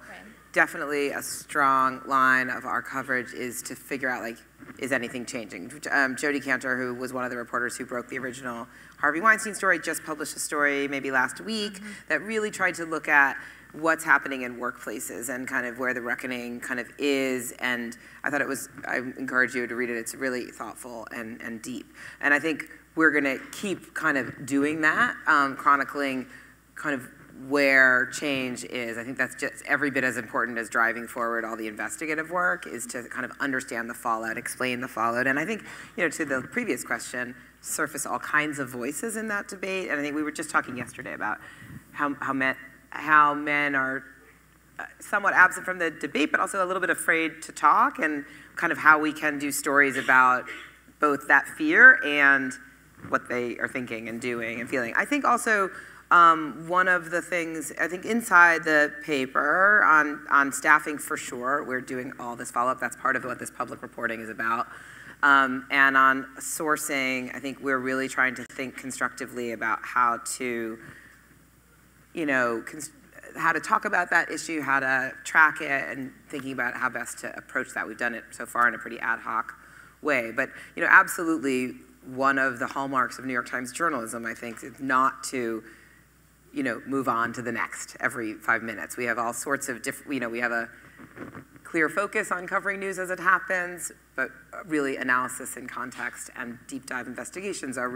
definitely a strong line of our coverage is to figure out, like, is anything changing? Jodi Kantor, who was one of the reporters who broke the original Harvey Weinstein story, just published a story maybe last week that really tried to look at what's happening in workplaces and kind of where the reckoning kind of is. And I thought I encourage you to read it. It's really thoughtful and deep. And I think we're going to keep kind of doing that, chronicling kind of where change is. I think that's just every bit as important as driving forward all the investigative work, is to kind of understand the fallout, explain the fallout. And I think, you know, to the previous question, surface all kinds of voices in that debate. And I think we were just talking yesterday about how men are somewhat absent from the debate, but also a little bit afraid to talk, and kind of how we can do stories about both that fear and what they are thinking and doing and feeling. I think also one of the things, I think inside the paper on staffing, for sure, we're doing all this follow-up. That's part of what this public reporting is about. And on sourcing, I think we're really trying to think constructively about how to, you know, how to talk about that issue, how to track it, and thinking about how best to approach that. We've done it so far in a pretty ad hoc way. But, you know, absolutely one of the hallmarks of New York Times journalism, I think, is not to, you know, move on to the next every 5 minutes. We have all sorts of different, you know, we have a clear focus on covering news as it happens, but really analysis and context and deep dive investigations are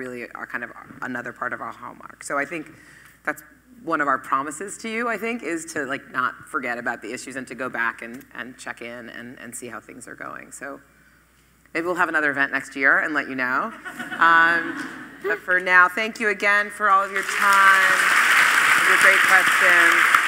kind of another part of our hallmark. So I think that's one of our promises to you, I think, is to, like, not forget about the issues and to go back and check in and see how things are going. So maybe we'll have another event next year and let you know. But for now, thank you again for all of your time, your great questions.